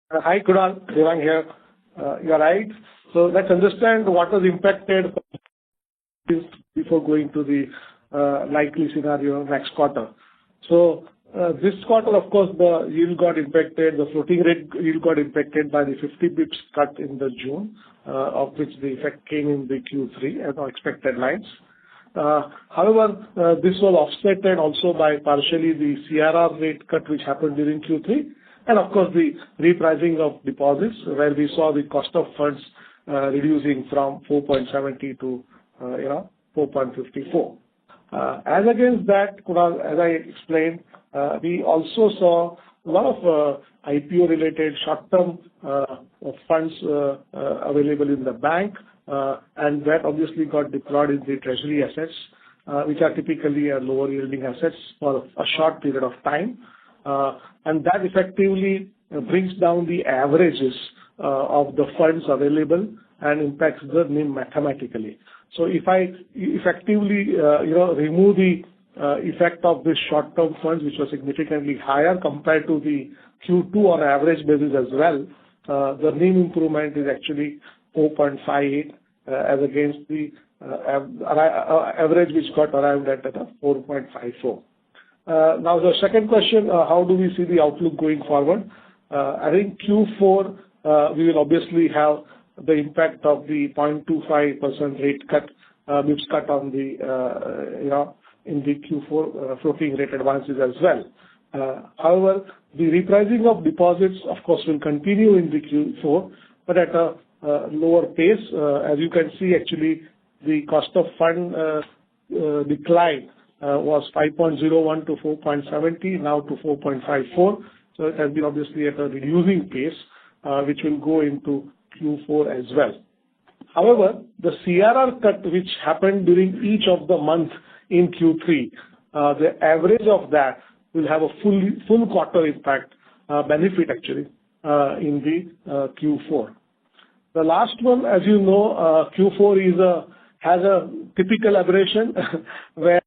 [SPEAKER 3] Hi, Kunal. Devang here. You're right. So let's understand what was impacted before going to the likely scenario next quarter. So this quarter, of course, the yield got impacted, the floating rate yield got impacted by the 50 bips cut in the June, of which the effect came in the Q3 at our expected lines. However, this was offset and also by partially the CRR rate cut which happened during Q3, and of course the repricing of deposits where we saw the cost of funds reducing from 4.70 to 4.54. As against that, Kunal, as I explained, we also saw a lot of IPO-related short-term funds available in the bank, and that obviously got deployed in the treasury assets, which are typically lower-yielding assets for a short period of time, and that effectively brings down the averages of the funds available and impacts the NIM mathematically. So if I effectively remove the effect of this short-term funds, which was significantly higher compared to the Q2 on average basis as well, the NIM improvement is actually 4.58 as against the average which got arrived at 4.54. Now the second question, how do we see the outlook going forward? I think Q4 we will obviously have the impact of the 0.25% rate cut, bips cut on the in the Q4 floating rate advances as well. However, the repricing of deposits, of course, will continue in the Q4, but at a lower pace. As you can see, actually, the cost of fund decline was 5.01 to 4.70, now to 4.54. So it has been obviously at a reducing pace, which will go into Q4 as well. However, the CRR cut which happened during each of the months in Q3, the average of that will have a full quarter impact, benefit actually, in the Q4. The last one, as you know, Q4 has a typical aberration where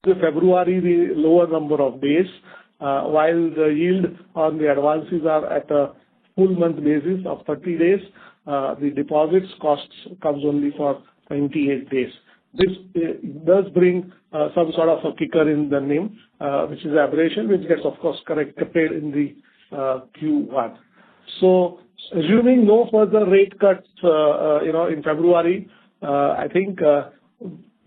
[SPEAKER 3] the February the lower number of days, while the yield on the advances are at a full month basis of 30 days, the deposits costs comes only for 28 days. This does bring some sort of a kicker in the NIM, which is aberration, which gets, of course, corrected in the Q1. So, assuming no further rate cuts, in February, I think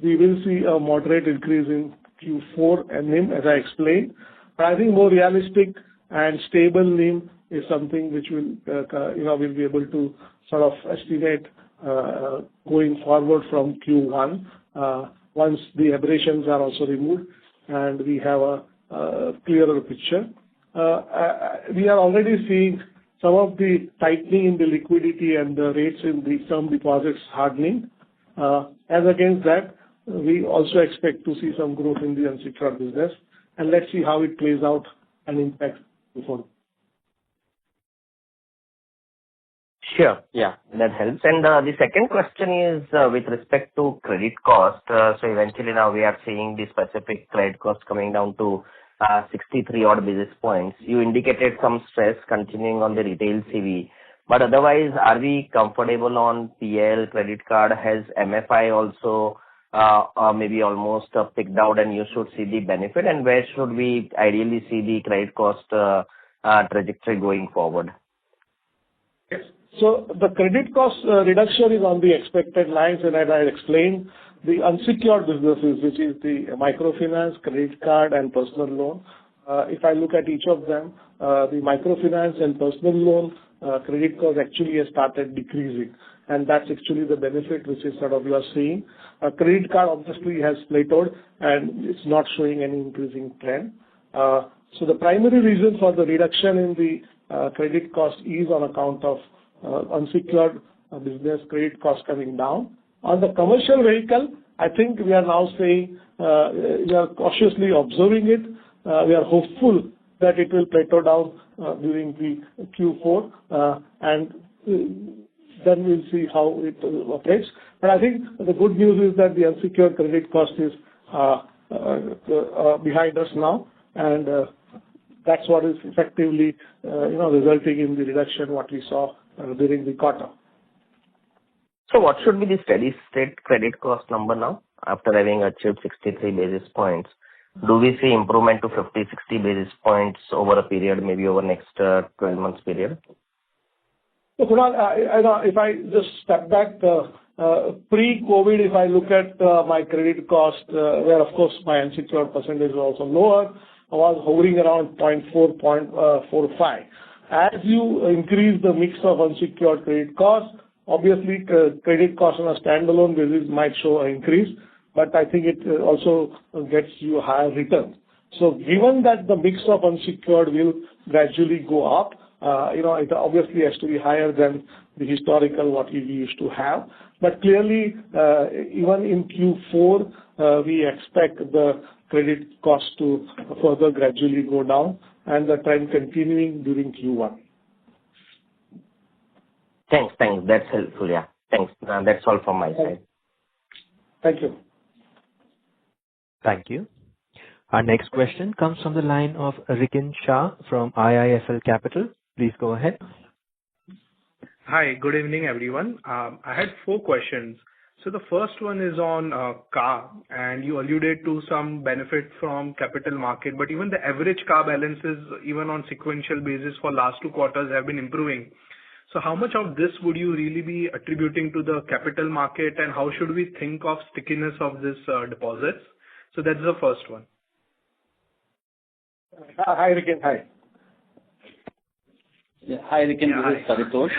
[SPEAKER 3] we will see a moderate increase in Q4 and NIM, as I explained. But I think more realistic and stable NIM is something which will, we'll be able to sort of estimate going forward from Q1 once the aberrations are also removed and we have a clearer picture. We are already seeing some of the tightening in the liquidity and the rates in the term deposits hardening. As against that, we also expect to see some growth in the unsecured business, and let's see how it plays out and impacts before.
[SPEAKER 9] Sure. Yeah, that helps. And the second question is with respect to credit cost. So eventually now we are seeing the specific credit cost coming down to 63 odd basis points. You indicated some stress continuing on the retail CV, but otherwise, are we comfortable on PL, credit card? Has MFI also maybe almost picked out and you should see the benefit? And where should we ideally see the credit cost trajectory going forward?
[SPEAKER 3] Yes. So the credit cost reduction is on the expected lines, and as I explained, the unsecured businesses, which is the microfinance, credit card, and personal loan. If I look at each of them, the microfinance and personal loan credit cost actually has started decreasing, and that's actually the benefit which is sort of you are seeing. Credit card obviously has plateaued and it's not showing any increasing trend. So the primary reason for the reduction in the credit cost is on account of unsecured business credit cost coming down. On the commercial vehicle, I think we are now saying we are cautiously observing it. We are hopeful that it will plateau down during the Q4 and then we'll see how it operates. But I think the good news is that the unsecured credit cost is behind us now, and that's what is effectively resulting in the reduction what we saw during the quarter.
[SPEAKER 9] So what should be the steady state credit cost number now after having achieved 63 basis points? Do we see improvement to 50, 60 basis points over a period, maybe over next 12 months period?
[SPEAKER 3] So Kunal, if I just step back, pre-COVID, if I look at my credit cost, where of course my unsecured percentage is also lower, I was hovering around 0.4, 0.45. As you increase the mix of unsecured credit cost, obviously credit cost on a standalone basis might show an increase, but I think it also gets you a higher return. So given that the mix of unsecured will gradually go up, it obviously has to be higher than the historical what we used to have. But clearly, even in Q4, we expect the credit cost to further gradually go down and the trend continuing during Q1.
[SPEAKER 9] Thanks. That's helpful, yeah. Thanks. That's all from my side.
[SPEAKER 3] Thank you.
[SPEAKER 1] Thank you. Our next question comes from the line of Rikin Shah from IIFL Capital. Please go ahead.
[SPEAKER 10] Hi, good evening, everyone. I had 4 questions. So the first one is on CA, and you alluded to some benefit from capital market, but even the average CA balances, even on sequential basis for last 2 quarters, have been improving. So how much of this would you really be attributing to the capital market, and how should we think of stickiness of this deposits? So that's the first one.
[SPEAKER 3] Hi, Rikin. Hi.
[SPEAKER 7] Yeah, hi, Rikin. This is Saritosh.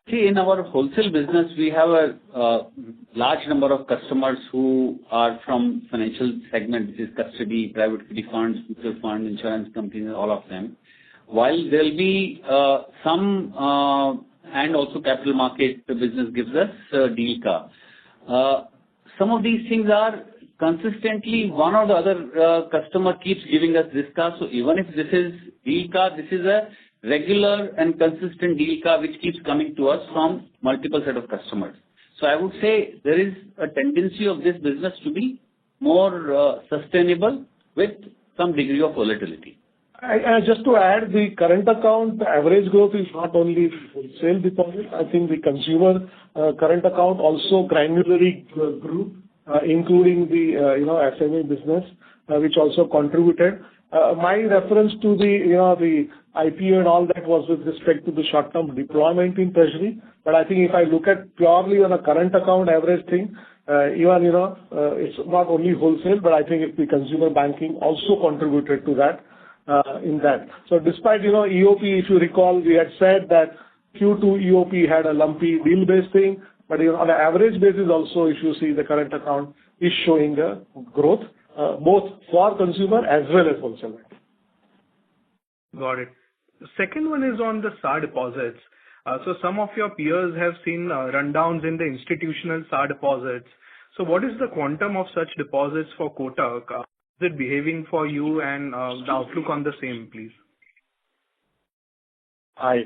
[SPEAKER 7] See, in our wholesale business, we have a large number of customers who are from financial segment, which is custody, private equity funds, mutual fund, insurance companies, all of them. While there will be some and also capital market business gives us deal CA. Some of these things are consistently one or the other customer keeps giving us this CA. So even if this is deal CA, this is a regular and consistent deal CA which keeps coming to us from multiple set of customers. So I would say there is a tendency of this business to be more sustainable with some degree of volatility.
[SPEAKER 3] Just to add, the current account average growth is not only wholesale deposit. I think the consumer current account also granularly grew, including the SME business, which also contributed. My reference to the IPO and all that was with respect to the short-term deployment in treasury. But I think if I look at purely on a current account average thing, it's not only wholesale, but I think the consumer banking also contributed to that. in that. So despite, EOP, if you recall, we had said that Q2 EOP had a lumpy deal-based thing, but on an average basis also, if you see the current account is showing a growth, both for consumer as well as wholesale.
[SPEAKER 10] Got it. The second one is on the SA deposits. So some of your peers have seen rundowns in the institutional SA deposits. So what is the quantum of such deposits for Kotak? Is it behaving for you, and the outlook on the same, please?
[SPEAKER 4] Hi,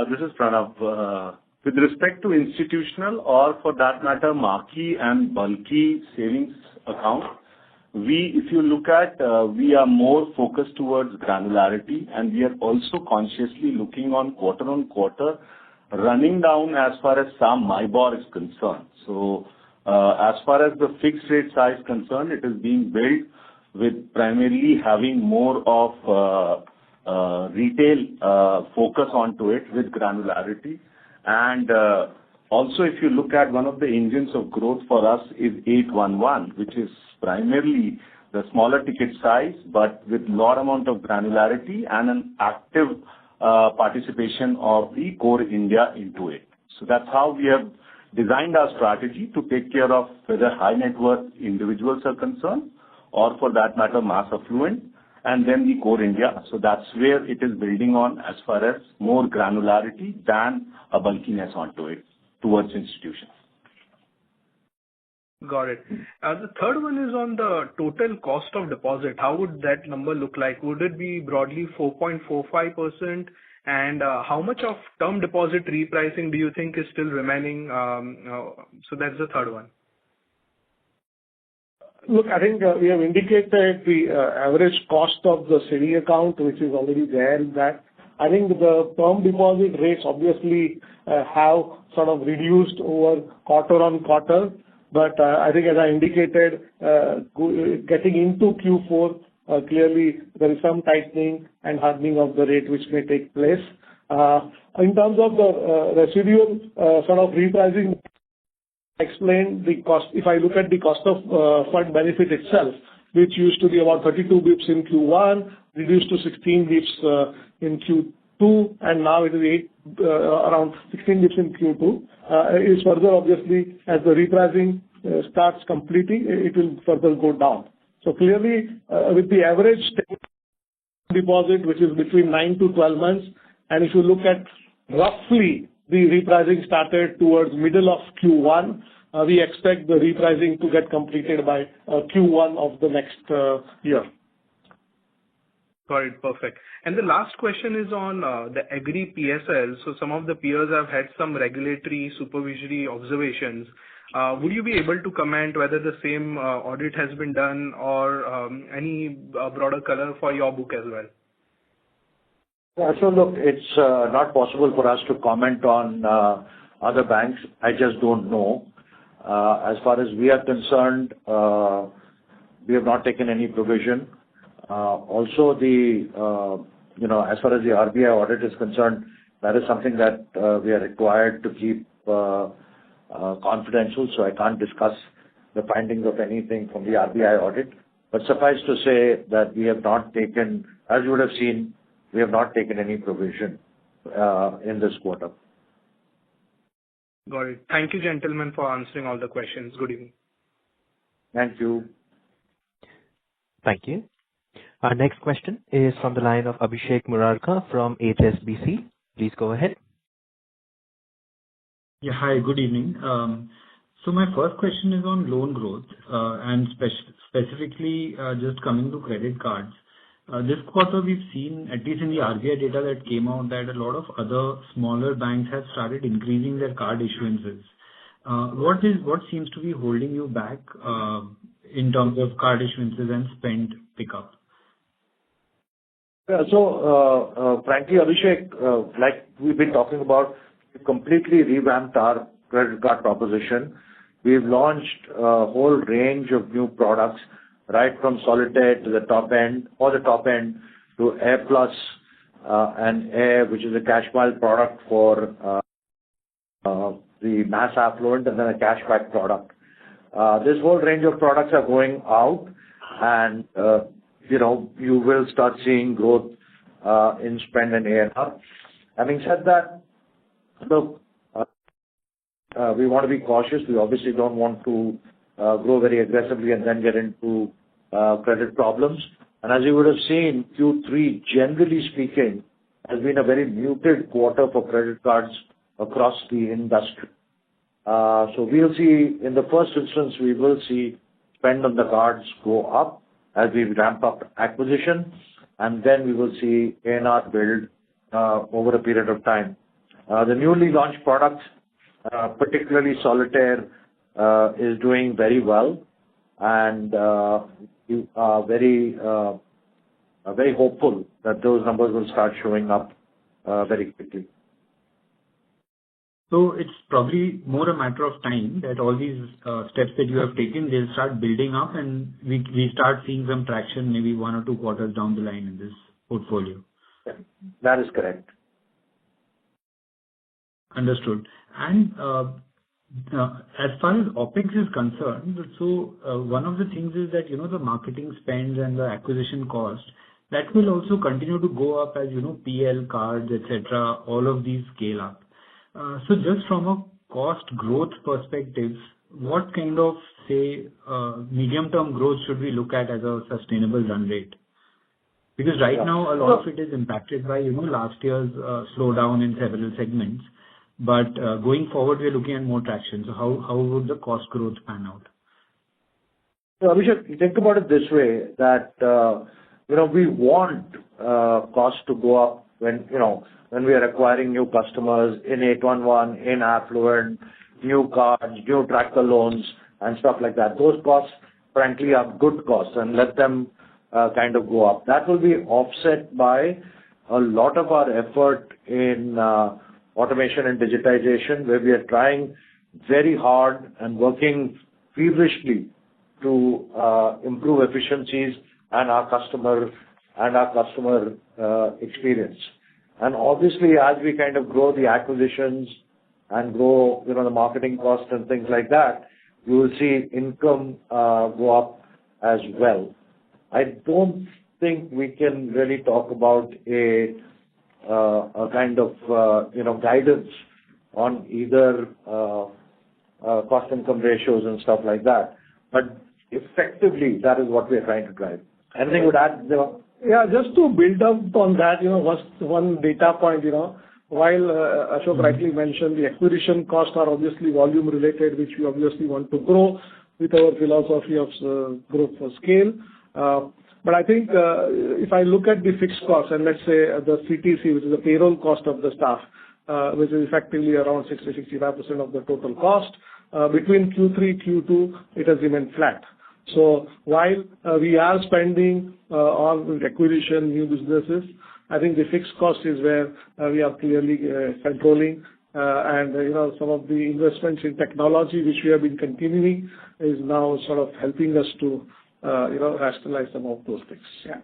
[SPEAKER 4] this is Pranav. With respect to institutional or for that matter, marquee and bulky savings account, if you look at, we are more focused towards granularity, and we are also consciously looking on quarter, running down as far as some MIBOR is concerned. So, as far as the fixed rate size concerned, it is being built with primarily having more of retail focus onto it with granularity. And also, if you look at one of the engines of growth for us is 811, which is primarily the smaller ticket size, but with lot amount of granularity and an active participation of the core India into it. So that's how we have designed our strategy to take care of whether high net worth individuals are concerned or for that matter mass affluent, and then the core India. So that's where it is building on as far as more granularity than a bulkiness onto it towards institutions.
[SPEAKER 10] Got it. The third one is on the total cost of deposit. How would that number look like? Would it be broadly 4.45%? And how much of term deposit repricing do you think is still remaining? So that's the third one.
[SPEAKER 3] Look, I think we have indicated the average cost of the saving account, which is already there in that. I think the term deposit rates obviously have sort of reduced over quarter on quarter. But I think as I indicated, getting into Q4, clearly there is some tightening and hardening of the rate which may take place. In terms of the residual sort of repricing, explain the cost. If I look at the cost of fund benefit itself, which used to be about 32 bips in Q1, reduced to 16 bips in Q2, and now it is around 16 bips in Q2. Is further obviously as the repricing starts completing, it will further go down. So clearly, with the average deposit, which is between 9 to 12 months, and if you look at roughly the repricing started towards middle of Q1, we expect the repricing to get completed by Q1 of the next year.
[SPEAKER 10] Got it. Perfect. And the last question is on the agri PSL. So some of the peers have had some regulatory supervisory observations. Would you be able to comment whether the same audit has been done or any broader color for your book as well?
[SPEAKER 2] Yeah, so look, it's not possible for us to comment on other banks. I just don't know. As far as we are concerned, we have not taken any provision. Also, as far as the RBI audit is concerned, that is something that we are required to keep confidential, so I can't discuss the findings of anything from the RBI audit. But suffice to say that we have not taken, as you would have seen, we have not taken any provision in this quarter.
[SPEAKER 10] Got it. Thank you, gentlemen, for answering all the questions. Good evening.
[SPEAKER 2] Thank you.
[SPEAKER 1] Thank you. Our next question is from the line of Abhishek Murarka from HSBC. Please go ahead.
[SPEAKER 11] Yeah, hi, good evening. So my first question is on loan growth and specifically just coming to credit cards. This quarter we've seen, at least in the RBI data that came out, that a lot of other smaller banks have started increasing their card issuances. What seems to be holding you back in terms of card issuances and spend pickup?
[SPEAKER 2] So, frankly, Abhishek, like we've been talking about, we completely revamped our credit card proposition. We've launched a whole range of new products, right from Solitaire to the top end to Air Plus and Air, which is a cash mile product for the mass affluent, and then a cashback product. This whole range of products are going out, and you will start seeing growth in spend and A&R. Having said that, look, we want to be cautious. We obviously don't want to grow very aggressively and then get into credit problems. And as you would have seen, Q3, generally speaking, has been a very muted quarter for credit cards across the industry. So we'll see, in the first instance, we will see spend on the cards go up as we ramp up acquisition, and then we will see A&R build over a period of time. The newly launched products, particularly Solitaire, is doing very well, and we are very hopeful that those numbers will start showing up very quickly.
[SPEAKER 11] So it's probably more a matter of time that all these steps that you have taken, they'll start building up, and we start seeing some traction maybe 1 or 2 quarters down the line in this portfolio.
[SPEAKER 2] Yeah, that is correct.
[SPEAKER 11] Understood. And as far as OpEx is concerned, so one of the things is that, the marketing spends and the acquisition cost, that will also continue to go up as, PL, cards, etc., all of these scale up. So just from a cost growth perspective, what kind of, say, medium-term growth should we look at as a sustainable run rate? Because right now, a lot of it is impacted by, last year's slowdown in several segments. But going forward, we're looking at more traction. So how would the cost growth pan out?
[SPEAKER 2] So Abhishek, think about it this way, that, we want costs to go up when we are acquiring new customers in 811, in affluent, new cards, new tractor loans, and stuff like that. Those costs, frankly, are good costs, and let them kind of go up. That will be offset by a lot of our effort in automation and digitization, where we are trying very hard and working feverishly to improve efficiencies and our customer experience. And obviously, as we kind of grow the acquisitions and grow, the marketing costs and things like that, you will see income go up as well. I don't think we can really talk about a kind of, guidance on either cost-income ratios and stuff like that. But effectively, that is what we are trying to drive. Anything you would add, Devang?
[SPEAKER 3] Yeah, just to build up on that, one data point, while Ashok rightly mentioned, the acquisition costs are obviously volume related, which we obviously want to grow with our philosophy of growth for scale. But I think if I look at the fixed costs, and let's say the CTC, which is the payroll cost of the staff, which is effectively around 60-65% of the total cost, between Q3, Q2, it has remained flat. So while we are spending on acquisition, new businesses, I think the fixed cost is where we are clearly controlling. And, some of the investments in technology, which we have been continuing, is now sort of helping us to, rationalize some of those things. Yeah.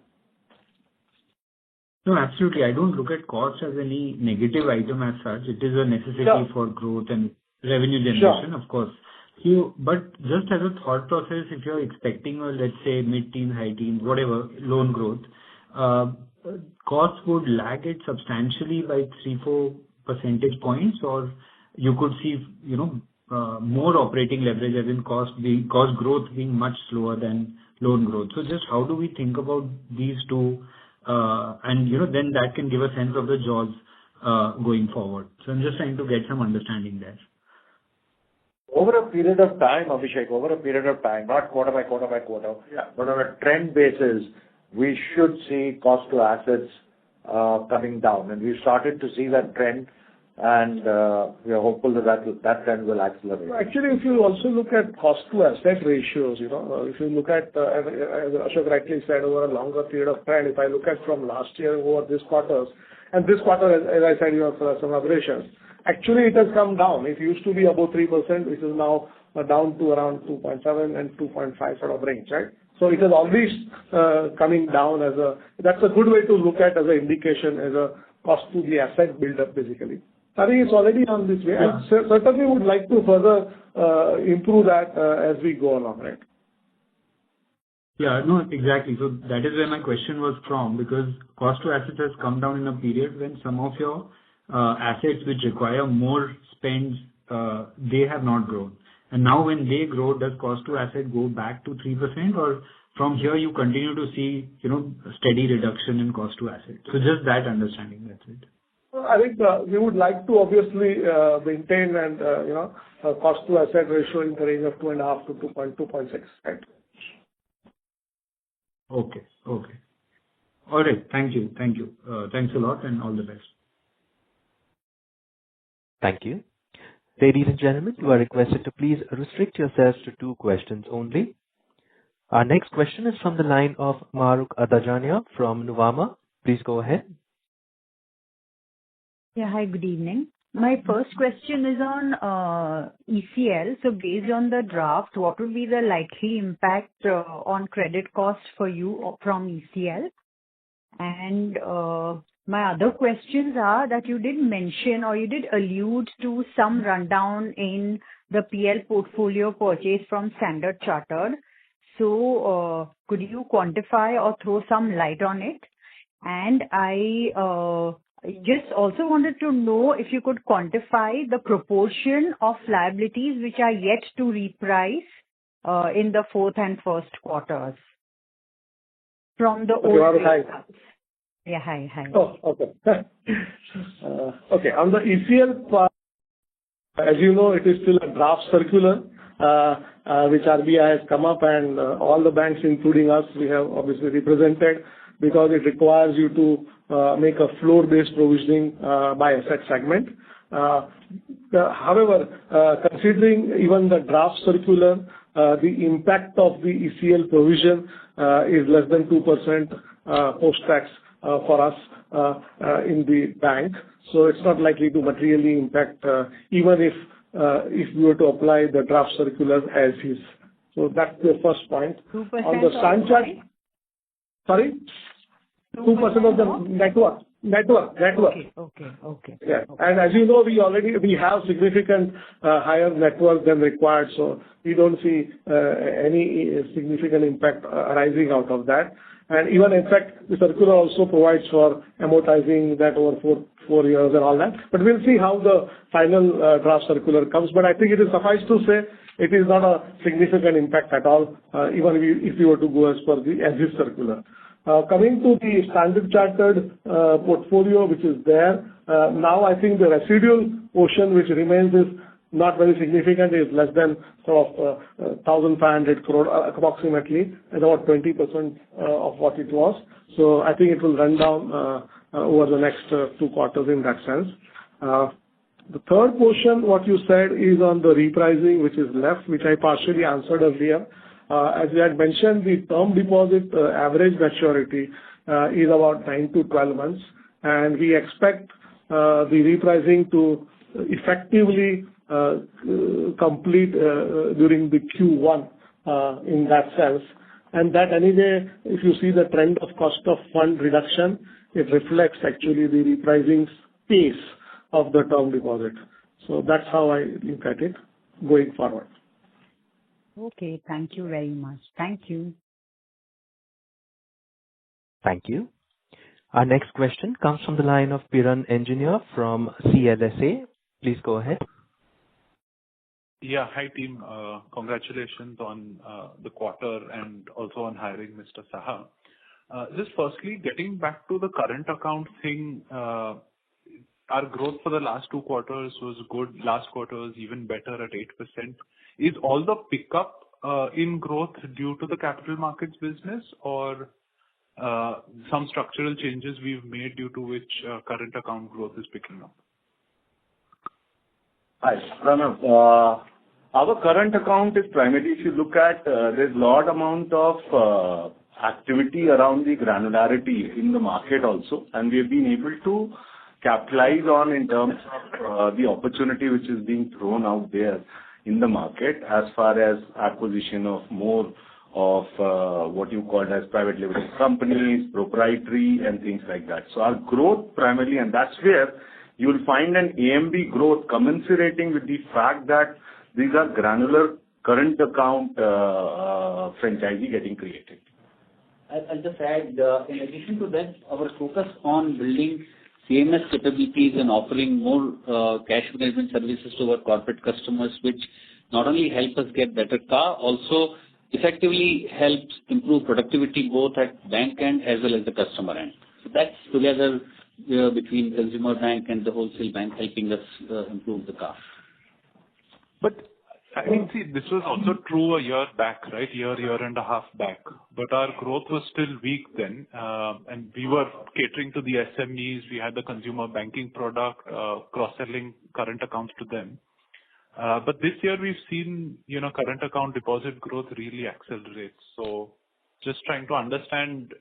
[SPEAKER 11] No, absolutely. I don't look at cost as any negative item as such. It is a necessity for growth and revenue generation, of course. But just as a thought process, if you're expecting, let's say, mid-teens, high-teens, whatever, loan growth, costs would lag it substantially by 3-4 percentage points, or you could see, more operating leverage as in cost growth being much slower than loan growth. So just how do we think about these two? And, then that can give a sense of the jaws going forward. So I'm just trying to get some understanding there.
[SPEAKER 2] Over a period of time, Abhishek, not quarter by quarter by quarter, but on a trend basis, we should see cost to assets coming down. And we've started to see that trend, and we are hopeful that trend will accelerate.
[SPEAKER 3] Actually, if you also look at cost to asset ratios, if you look at, as Ashok rightly said, over a longer period of time, if I look at from last year over this quarter, and this quarter, as I said, some aberrations. Actually, it has come down. It used to be above 3%, which is now down to around 2.7 and 2.5 sort of range, right? So it is always coming down that's a good way to look at as an indication, as a cost to the asset build-up, basically. I think it's already on this way. And certainly would like to further improve that as we go along, right?
[SPEAKER 11] Yeah, no, exactly. So that is where my question was from, because cost to assets has come down in a period when some of your assets which require more spends, they have not grown. And now when they grow, does cost to asset go back to 3%, or from here you continue to see, steady reduction in cost to asset? So just that understanding, that's it.
[SPEAKER 3] I think we would like to obviously maintain and, a cost to asset ratio in the range of 2.5 to 2.6, right?
[SPEAKER 11] Okay. All right. Thank you. Thanks a lot and all the best.
[SPEAKER 1] Thank you. Ladies and gentlemen, you are requested to please restrict yourselves to 2 questions only. Our next question is from the line of Mahrukh Adajania from Nuvama. Please go ahead.
[SPEAKER 12] Yeah, hi, good evening. My first question is on ECL. So based on the draft, what would be the likely impact on credit cost for you from ECL? And my other questions are that you did mention or you did allude to some rundown in the PL portfolio purchased from Standard Chartered. So could you quantify or throw some light on it? And I just also wanted to know if you could quantify the proportion of liabilities which are yet to reprice in the fourth and first quarters from the old rate cuts. Yeah, hi.
[SPEAKER 3] Oh, okay. Okay, on the ECL part, as you know, it is still a draft circular, which RBI has come up, and all the banks, including us, we have obviously represented, because it requires you to make a floor-based provisioning by asset segment. However, considering even the draft circular, the impact of the ECL provision is less than 2% post-tax for us in the bank. So it's not likely to materially impact even if we were to apply the draft circular as is. So that's the first point.
[SPEAKER 12] 2%
[SPEAKER 3] on the Standard. Sorry? 2% of the network.
[SPEAKER 12] Okay.
[SPEAKER 3] Yeah. And as you know, we have significant higher network than required, so we don't see any significant impact arising out of that. And even in fact, the circular also provides for amortizing that over four years and all that. But we'll see how the final draft circular comes. But I think it is suffice to say it is not a significant impact at all, even if you were to go as per the as-is circular. Coming to the Standard Chartered portfolio, which is there, now I think the residual portion which remains is not very significant, is less than sort of 1,500 crore approximately, and about 20% of what it was. So I think it will run down over the next 2 quarters in that sense. The third portion, what you said, is on the repricing which is left, which I partially answered earlier. As you had mentioned, the term deposit average maturity is about 9 to 12 months, and we expect the repricing to effectively complete during the Q1 in that sense. And that anyway, if you see the trend of cost of fund reduction, it reflects actually the repricing pace of the term deposit. So that's how I look at it going forward.
[SPEAKER 12] Okay, thank you very much. Thank you.
[SPEAKER 1] Thank you. Our next question comes from the line of Piran Engineer from CLSA. Please go ahead.
[SPEAKER 13] Yeah, hi team. Congratulations on the quarter and also on hiring Mr. Saha. Just firstly, getting back to the current account thing, our growth for the last 2 quarters was good. Last quarter was even better at 8%. Is all the pickup in growth due to the capital markets business, or some structural changes we've made due to which current account growth is picking up?
[SPEAKER 4] Hi, Pranav. Our current account is primarily, if you look at, there's a lot amount of activity around the granularity in the market also, and we've been able to capitalize on in terms of the opportunity which is being thrown out there in the market as far as acquisition of more of what you call as private limited companies, proprietary and things like that. So our growth primarily, and that's where you'll find an AMB growth commensurating with the fact that these are granular current account franchisee getting created.
[SPEAKER 7] I'll just add, in addition to that, our focus on building CMS capabilities and offering more cash management services to our corporate customers, which not only help us get better CA, also effectively helps improve productivity both at bank end as well as the customer end. So that's together between consumer bank and the wholesale bank helping us improve the CA.
[SPEAKER 13] But I mean, see, this was also true a year back, right? Year and a half back. But our growth was still weak then, and we were catering to the SMEs. We had the consumer banking product, cross-selling current accounts to them. But this year we've seen, current account deposit growth really accelerate. So just trying to understand,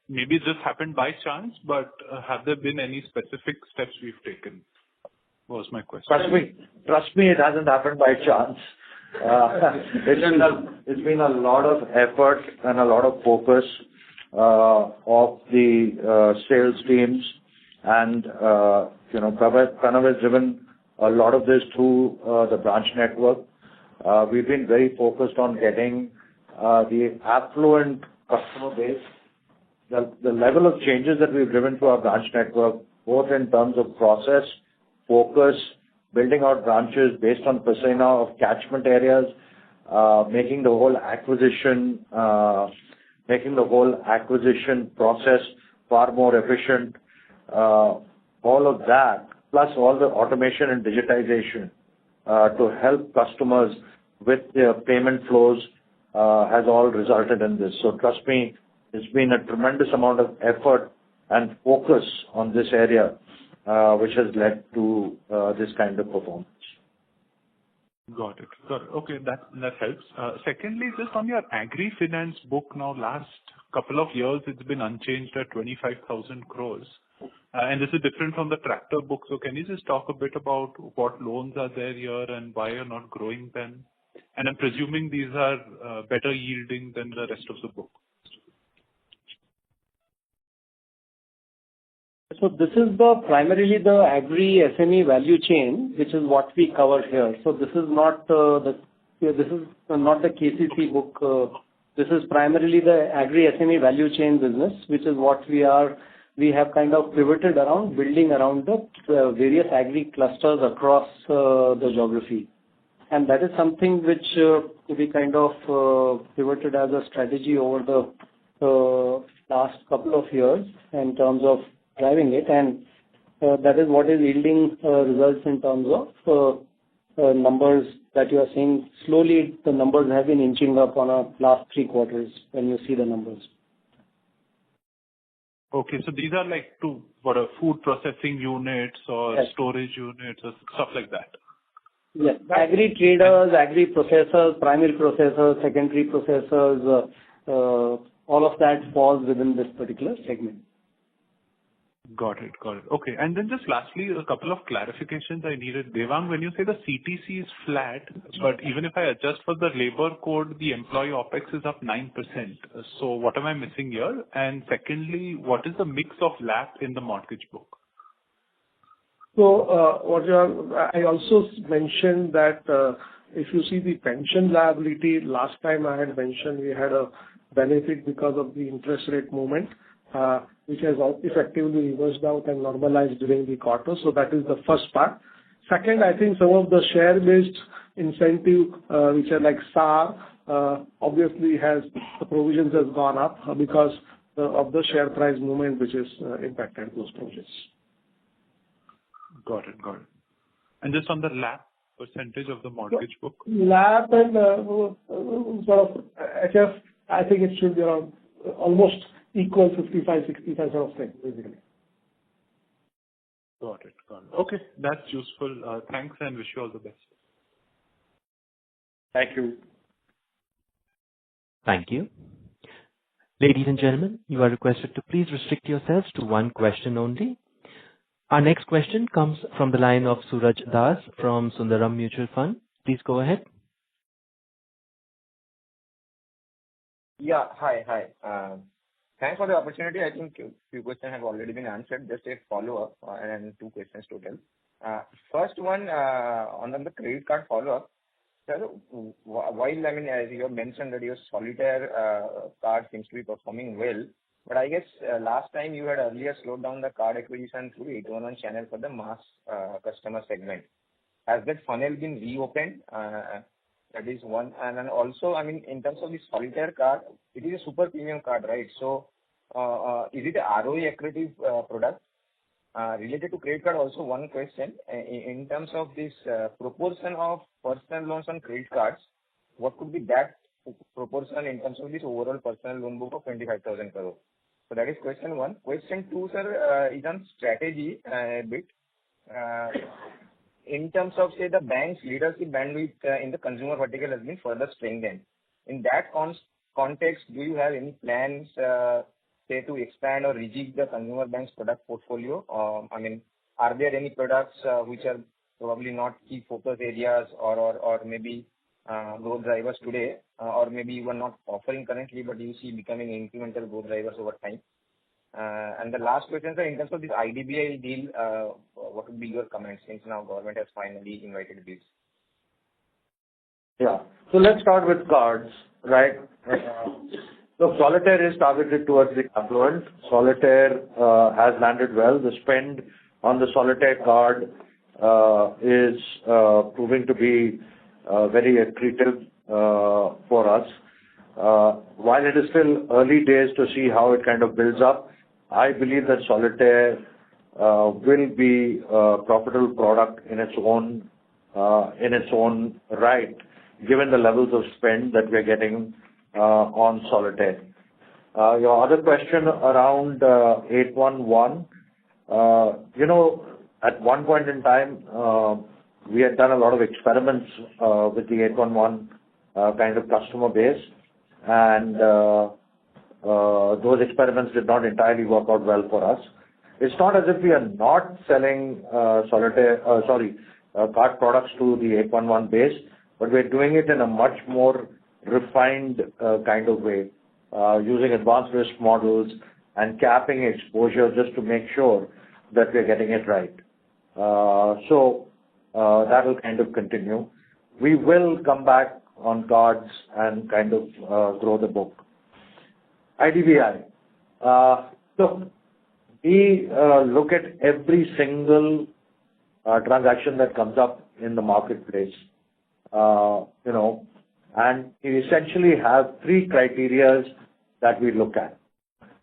[SPEAKER 13] maybe it just happened by chance, but have there been any specific steps we've taken? Was my question.
[SPEAKER 2] Trust me, it hasn't happened by chance. It's been a lot of effort and a lot of focus of the sales teams, and Pranav has driven a lot of this through the branch network. We've been very focused on getting the affluent customer base. The level of changes that we've driven through our branch network, both in terms of process, focus, building out branches based on persona of catchment areas, making the whole acquisition process far more efficient. All of that, plus all the automation and digitization to help customers with their payment flows, has all resulted in this. So trust me, it's been a tremendous amount of effort and focus on this area, which has led to this kind of performance.
[SPEAKER 13] Got it. Okay, that helps. Secondly, just on your agri-finance book now, last couple of years, it's been unchanged at 25,000 crores. And this is different from the tractor book. So can you just talk a bit about what loans are there here and why you're not growing them? And I'm presuming these are better yielding than the rest of the book.
[SPEAKER 6] So this is primarily the agri SME value chain, which is what we cover here. So this is not the KCC book. This is primarily the agri SME value chain business, which is what we have kind of pivoted around, building around the various agri clusters across the geography. And that is something which we kind of pivoted as a strategy over the last couple of years in terms of driving it, and that is what is yielding results in terms of numbers that you are seeing. Slowly, the numbers have been inching up on our last 3 quarters when you see the numbers.
[SPEAKER 13] Okay, so these are like food processing units or storage units or stuff like that?
[SPEAKER 6] Yes, agri traders, agri processors, primary processors, secondary processors, all of that falls within this particular segment.
[SPEAKER 13] Got it. Okay, and then just lastly, a couple of clarifications I needed. Devang, when you say the CTC is flat, but even if I adjust for the labor code, the employee OPEX is up 9%. So what am I missing here? And secondly, what is the mix of LAP in the mortgage book?
[SPEAKER 3] So I also mentioned that if you see the pension liability, last time I had mentioned we had a benefit because of the interest rate movement, which has effectively reversed out and normalized during the quarter. So that is the first part. Second, I think some of the share-based incentive, which are like SAR, obviously the provisions has gone up because of the share price movement, which is impacted those provisions.
[SPEAKER 13] Got it. And just on the LAP percentage of the mortgage book?
[SPEAKER 3] LAP and sort of HF, I think it should be around almost equal 55-65 sort of thing, basically.
[SPEAKER 13] Got it. Okay, that's useful. Thanks and wish you all the best.
[SPEAKER 2] Thank you.
[SPEAKER 1] Thank you. Ladies and gentlemen, you are requested to please restrict yourselves to one question only. Our next question comes from the line of Suraj Das from Sundaram Mutual Fund. Please go ahead.
[SPEAKER 14] Yeah, hi. Thanks for the opportunity. I think a few questions have already been answered. Just a follow-up and 2 questions total. First one, on the credit card follow-up. Sir, while, I mean, as you have mentioned that your solitaire card seems to be performing well, but I guess last time you had earlier slowed down the card acquisition through 811 channel for the mass customer segment. Has that funnel been reopened? That is one. And then also, I mean, in terms of the solitaire card, it is a super premium card, right? So, is it a ROE accretive product? Related to credit card, also one question. In terms of this proportion of personal loans on credit cards, what could be that proportion in terms of this overall personal loan book of 25,000 crore? So that is question one. Question two, sir, is on strategy a bit. In terms of, say, the bank's leadership bandwidth in the consumer vertical has been further strengthened. In that context, do you have any plans, say, to expand or rejig the consumer bank's product portfolio? I mean, are there any products which are probably not key focus areas or maybe growth drivers today, or maybe you are not offering currently, but you see becoming incremental growth drivers over time? And the last question, sir, in terms of this IDBI deal, what would be your comments since now government has finally invited this?
[SPEAKER 2] Yeah. So let's start with cards, right? So Solitaire is targeted towards the affluent. Solitaire has landed well. The spend on the Solitaire card is proving to be very accretive for us. While it is still early days to see how it kind of builds up, I believe that Solitaire will be a profitable product in its own right, given the levels of spend that we're getting on Solitaire. Your other question around 811, at one point in time, we had done a lot of experiments with the 811 kind of customer base, and those experiments did not entirely work out well for us. It's not as if we are not selling card products to the 811 base, but we're doing it in a much more refined kind of way, using advanced risk models and capping exposure just to make sure that we're getting it right. So that will kind of continue. We will come back on cards and kind of grow the book. IDBI. So we look at every single transaction that comes up in the marketplace, and we essentially have three criteria that we look at.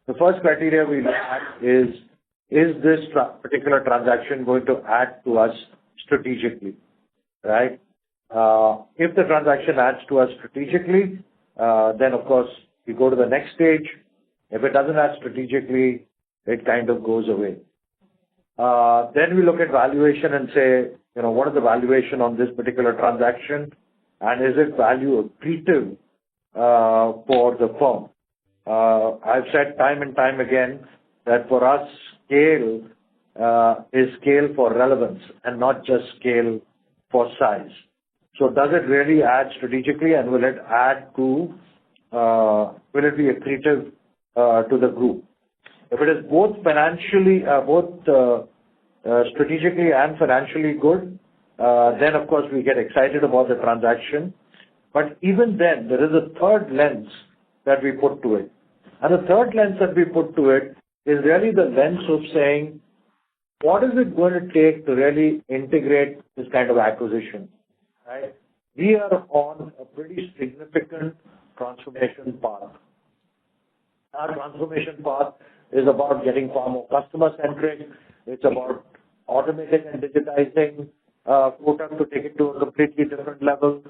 [SPEAKER 2] The first criteria we look at is this particular transaction going to add to us strategically, right? If the transaction adds to us strategically, then of course we go to the next stage. If it doesn't add strategically, it kind of goes away. Then we look at valuation and say, what is the valuation on this particular transaction, and is it value accretive for the firm? I've said time and time again that for us, scale is scale for relevance and not just scale for size. So does it really add strategically, and will it be accretive to the group? If it is both strategically and financially good, then of course we get excited about the transaction. But even then, there is a third lens that we put to it. And the third lens that we put to it is really the lens of saying, what is it going to take to really integrate this kind of acquisition? Right? We are on a pretty significant transformation path. Our transformation path is about getting far more customer-centric. It's about automating and digitizing Kotak to take it to a completely different level.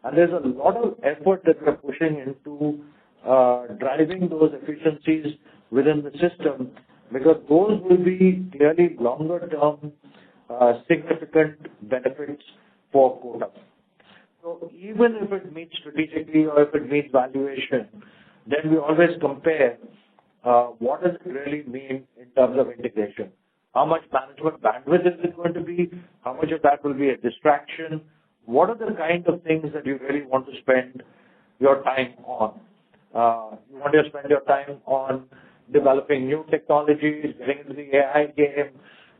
[SPEAKER 2] And there's a lot of effort that we're pushing into driving those efficiencies within the system, because those will be clearly longer-term significant benefits for Kotak. So even if it meets strategically or if it meets valuation, then we always compare what does it really mean in terms of integration. How much management bandwidth is it going to be? How much of that will be a distraction? What are the kind of things that you really want to spend your time on? You want to spend your time on developing new technologies, getting into the AI game,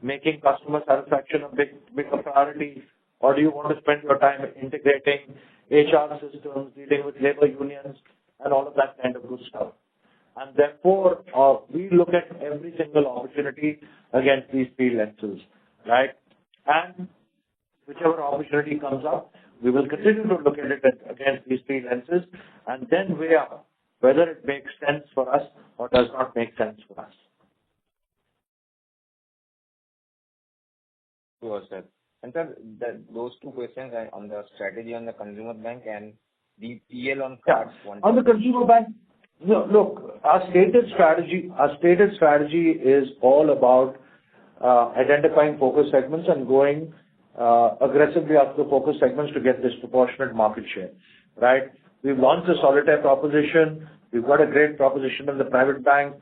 [SPEAKER 2] making customer satisfaction a bigger priority, or do you want to spend your time integrating HR systems, dealing with labor unions, and all of that kind of good stuff. And therefore, we look at every single opportunity against these three lenses, right? And whichever opportunity comes up, we will continue to look at it against these three lenses and then weigh up whether it makes sense for us or does not make sense for us.
[SPEAKER 14] Sure, sir. And sir, those two questions are on the strategy on the consumer bank and the PL on cards.
[SPEAKER 2] On the consumer bank, look, our stated strategy is all about identifying focus segments and going aggressively after the focus segments to get disproportionate market share, right? We've launched a solitaire proposition. We've got a great proposition in the private bank.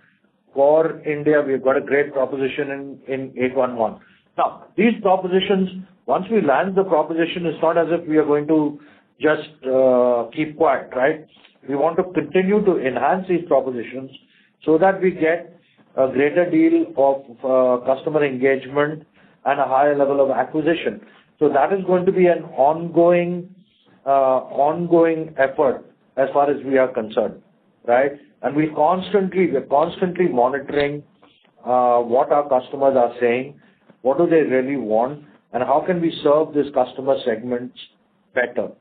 [SPEAKER 2] For India, we've got a great proposition in 811. Now, these propositions, once we land the proposition, it's not as if we are going to just keep quiet, right? We want to continue to enhance these propositions so that we get a greater deal of customer engagement and a higher level of acquisition. So that is going to be an ongoing effort as far as we are concerned, right? And we're constantly monitoring what our customers are saying, what do they really want, and how can we serve these customer segments better.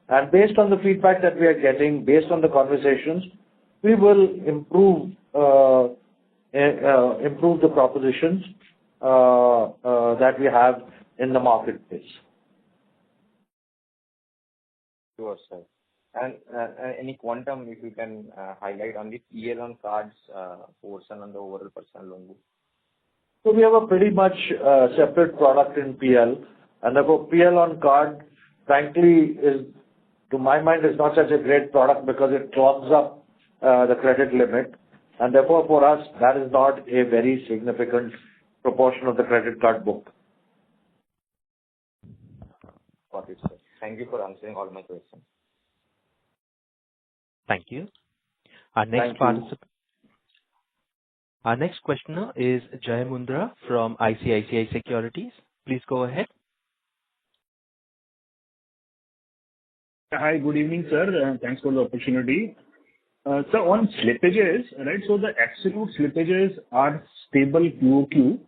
[SPEAKER 2] And based on the feedback that we are getting, based on the conversations, we will improve the propositions that we have in the marketplace.
[SPEAKER 14] Sure, sir. And any quantum, if you can highlight on the PL on cards portion on the overall personal loan book?
[SPEAKER 2] So we have a pretty much separate product in PL, and therefore PL on card, frankly, is, to my mind, is not such a great product because it clogs up the credit limit, and therefore for us that is not a very significant proportion of the credit card book.
[SPEAKER 14] Got it, sir. Thank you for answering all my questions.
[SPEAKER 1] Thank you. Our next questioner is Jai Mundra from ICICI Securities. Please go ahead.
[SPEAKER 15] Hi, good evening, sir. Thanks for the opportunity. So on slippages, right, so the absolute slippages are stable QOQ.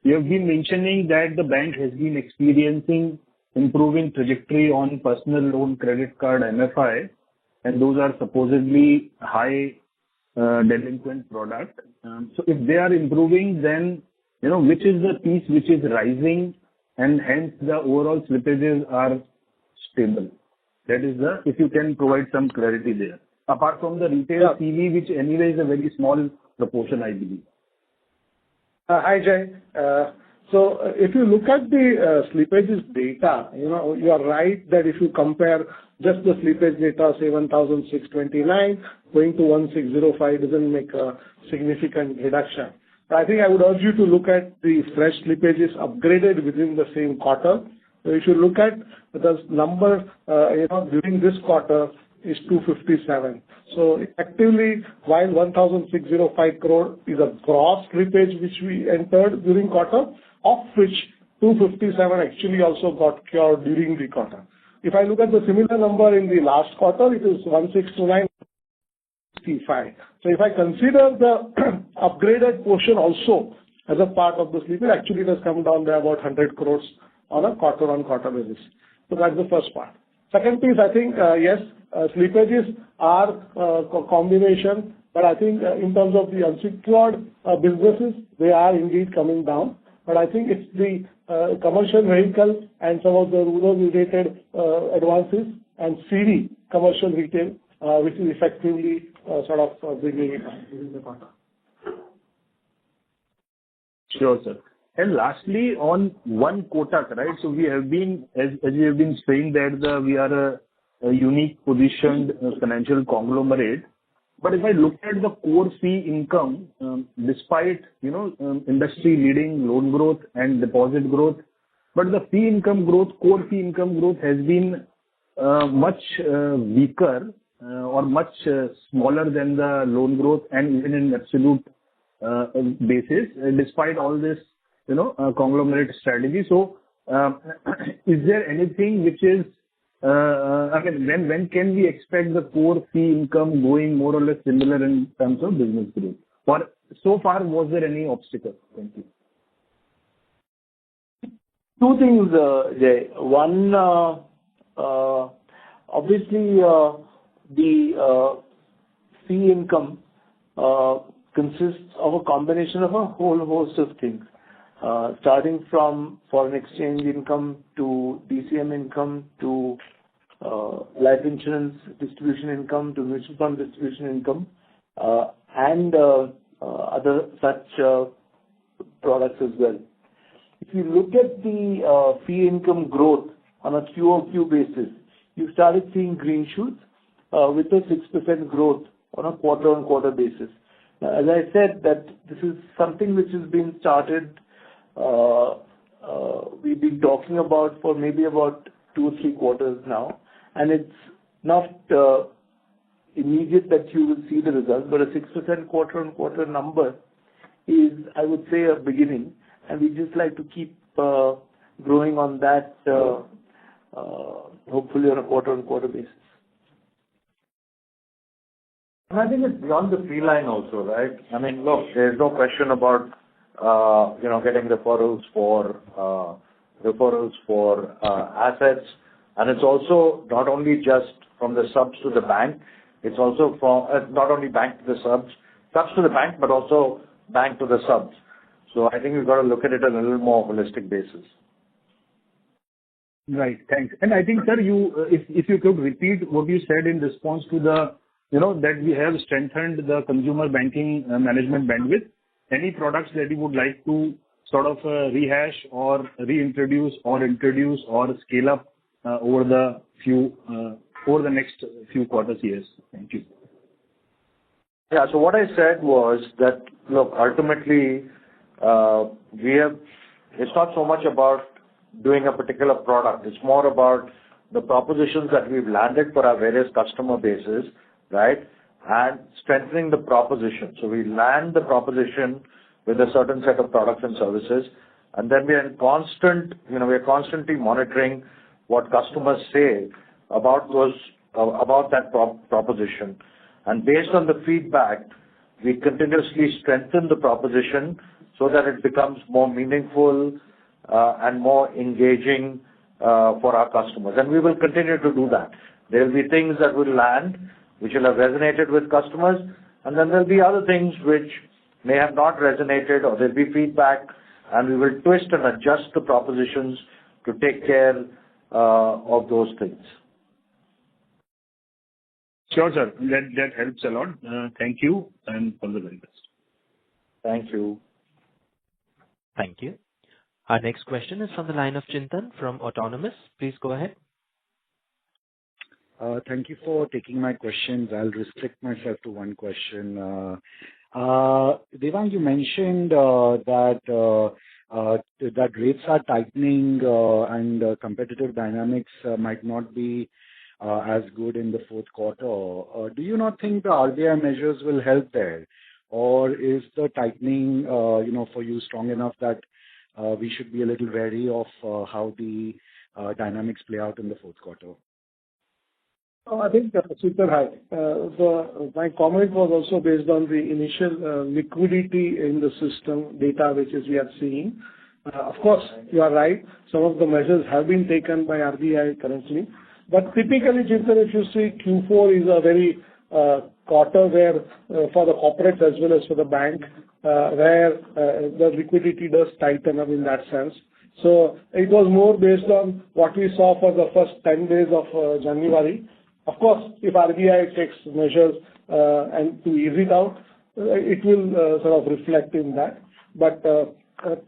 [SPEAKER 15] You have been mentioning that the bank has been experiencing improving trajectory on personal loan, credit card, MFI, and those are supposedly high delinquent product. So if they are improving, then, you know, which is the piece which is rising and hence the overall slippages are stable? That is if you can provide some clarity there. Apart from the retail CV, which anyway is a very small proportion, I believe.
[SPEAKER 3] Hi, Jai. So if you look at the slippages data, you know, you are right that if you compare just the slippage data, say 1,629 going to 1,605 doesn't make a significant reduction. But I think I would urge you to look at the fresh slippages upgraded within the same quarter. So if you look at the number, you know, during this quarter is 257. So effectively, while 1,605 crore is a gross slippage which we entered during quarter, of which 257 actually also got cured during the quarter. If I look at the similar number in the last quarter, it is 1,629. So if I consider the upgraded portion also as a part of the slippage, actually it has come down by about 100 crores on a quarter-on-quarter basis. So that's the first part. Second piece, I think, yes, slippages are a combination, but I think in terms of the unsecured businesses, they are indeed coming down. But I think it's the commercial vehicle and some of the rural-related advances and CV, commercial retail, which is effectively sort of bringing it down during the quarter.
[SPEAKER 15] Sure, sir. And lastly, on one Kotak, right? So we have been, as we have been saying that we are a unique positioned financial conglomerate. But if I look at the core fee income, despite, you know, industry-leading loan growth and deposit growth, but the fee income growth, core fee income growth has been much weaker or much smaller than the loan growth and even in absolute basis, despite all this, you know, conglomerate strategy. So, is there anything which is when can we expect the core fee income going more or less similar in terms of business growth? Or so far, was there any obstacle? Thank you.
[SPEAKER 8] Two things, Jay. One, obviously, the fee income consists of a combination of a whole host of things, starting from foreign exchange income to DCM income to life insurance distribution income to mutual fund distribution income, and other such products as well. If you look at the fee income growth on a QOQ basis, you started seeing green shoots with a 6% growth on a quarter-on-quarter basis. Now, as I said, that this is something which has been started, we've been talking about for maybe about 2 or 3 quarters now, and it's not immediate that you will see the results, but a 6% quarter-on-quarter number is, I would say, a beginning, and we just like to keep growing on that, hopefully on a quarter-on-quarter basis.
[SPEAKER 2] And I think it's beyond the fee line also, right? I mean, look, there's no question about getting referrals for assets, and it's also not only just from the subs to the bank. It's also from not only bank to the subs to the bank, but also bank to the subs. So I think we've got to look at it on a little more holistic basis.
[SPEAKER 15] Right. Thanks. And I think, sir, if you could repeat what you said in response to the, that we have strengthened the consumer banking management bandwidth. Any products that you would like to sort of rehash or reintroduce or introduce or scale up over the next few quarters, years? Thank you.
[SPEAKER 2] Yeah. So what I said was that, look, ultimately, it's not so much about doing a particular product. It's more about the propositions that we've landed for our various customer bases, right? And strengthening the proposition. So we land the proposition with a certain set of products and services, and then we are constantly monitoring what customers say about that proposition. And based on the feedback, we continuously strengthen the proposition so that it becomes more meaningful and more engaging for our customers. And we will continue to do that. There will be things that will land, which will have resonated with customers, and then there'll be other things which may have not resonated, or there'll be feedback, and we will twist and adjust the propositions to take care of those things.
[SPEAKER 15] Sure, sir. That helps a lot. Thank you, and all the very best.
[SPEAKER 2] Thank you.
[SPEAKER 1] Thank you. Our next question is from the line of Chintan from Autonomous. Please go ahead.
[SPEAKER 16] Thank you for taking my questions. I'll restrict myself to one question. Devang, you mentioned that rates are tightening and competitive dynamics might not be as good in the fourth quarter. Do you not think the RBI measures will help there? Or is the tightening, for you strong enough that we should be a little wary of how the dynamics play out in the fourth quarter?
[SPEAKER 3] I think, Super high. My comment was also based on the initial liquidity in the system data, which is we are seeing. Of course, you are right. Some of the measures have been taken by RBI currently. But typically, Chintan, if you see, Q4 is a very quarter where for the corporates as well as for the bank, where the liquidity does tighten up in that sense. So it was more based on what we saw for the first 10 days of January. Of course, if RBI takes measures and to ease it out, it will sort of reflect in that. But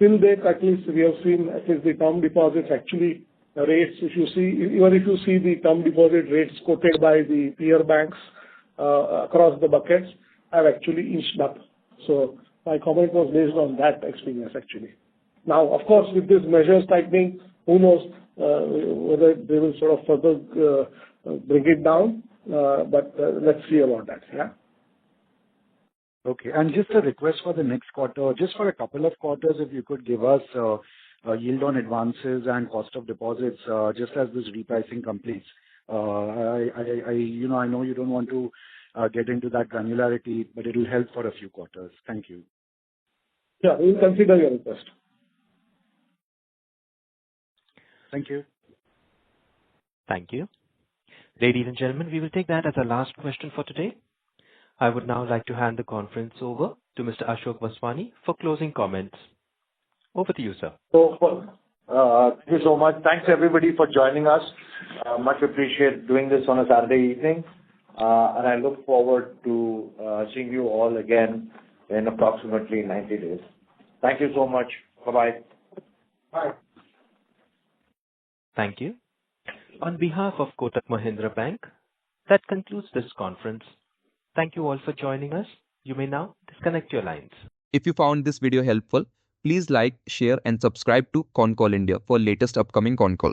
[SPEAKER 3] till date, at least we have seen at least the term deposits actually rates. If you see the term deposit rates quoted by the peer banks across the buckets have actually inched up. So my comment was based on that experience actually. Now, of course, with these measures tightening, who knows whether they will sort of further bring it down, but let's see about that. Yeah.
[SPEAKER 16] Okay. And just a request for the next quarter, just for a couple of quarters, if you could give us yield on advances and cost of deposits, just as this repricing completes. I know you don't want to get into that granularity, but it'll help for a few quarters. Thank you.
[SPEAKER 3] Yeah, we will consider your request.
[SPEAKER 16] Thank you.
[SPEAKER 1] Thank you. Ladies and gentlemen, we will take that as our last question for today. I would now like to hand the conference over to Mr. Ashok Vaswani for closing comments. Over to you, sir.
[SPEAKER 2] Thank you so much. Thanks, everybody, for joining us. Much appreciate doing this on a Saturday evening. And I look forward to seeing you all again in approximately 90 days. Thank you so much. Bye-bye.
[SPEAKER 3] Bye.
[SPEAKER 1] Thank you. On behalf of Kotak Mahindra Bank, that concludes this conference. Thank you all for joining us. You may now disconnect your lines.
[SPEAKER 17] If you found this video helpful, please like, share and subscribe to Concall India for latest upcoming Concall.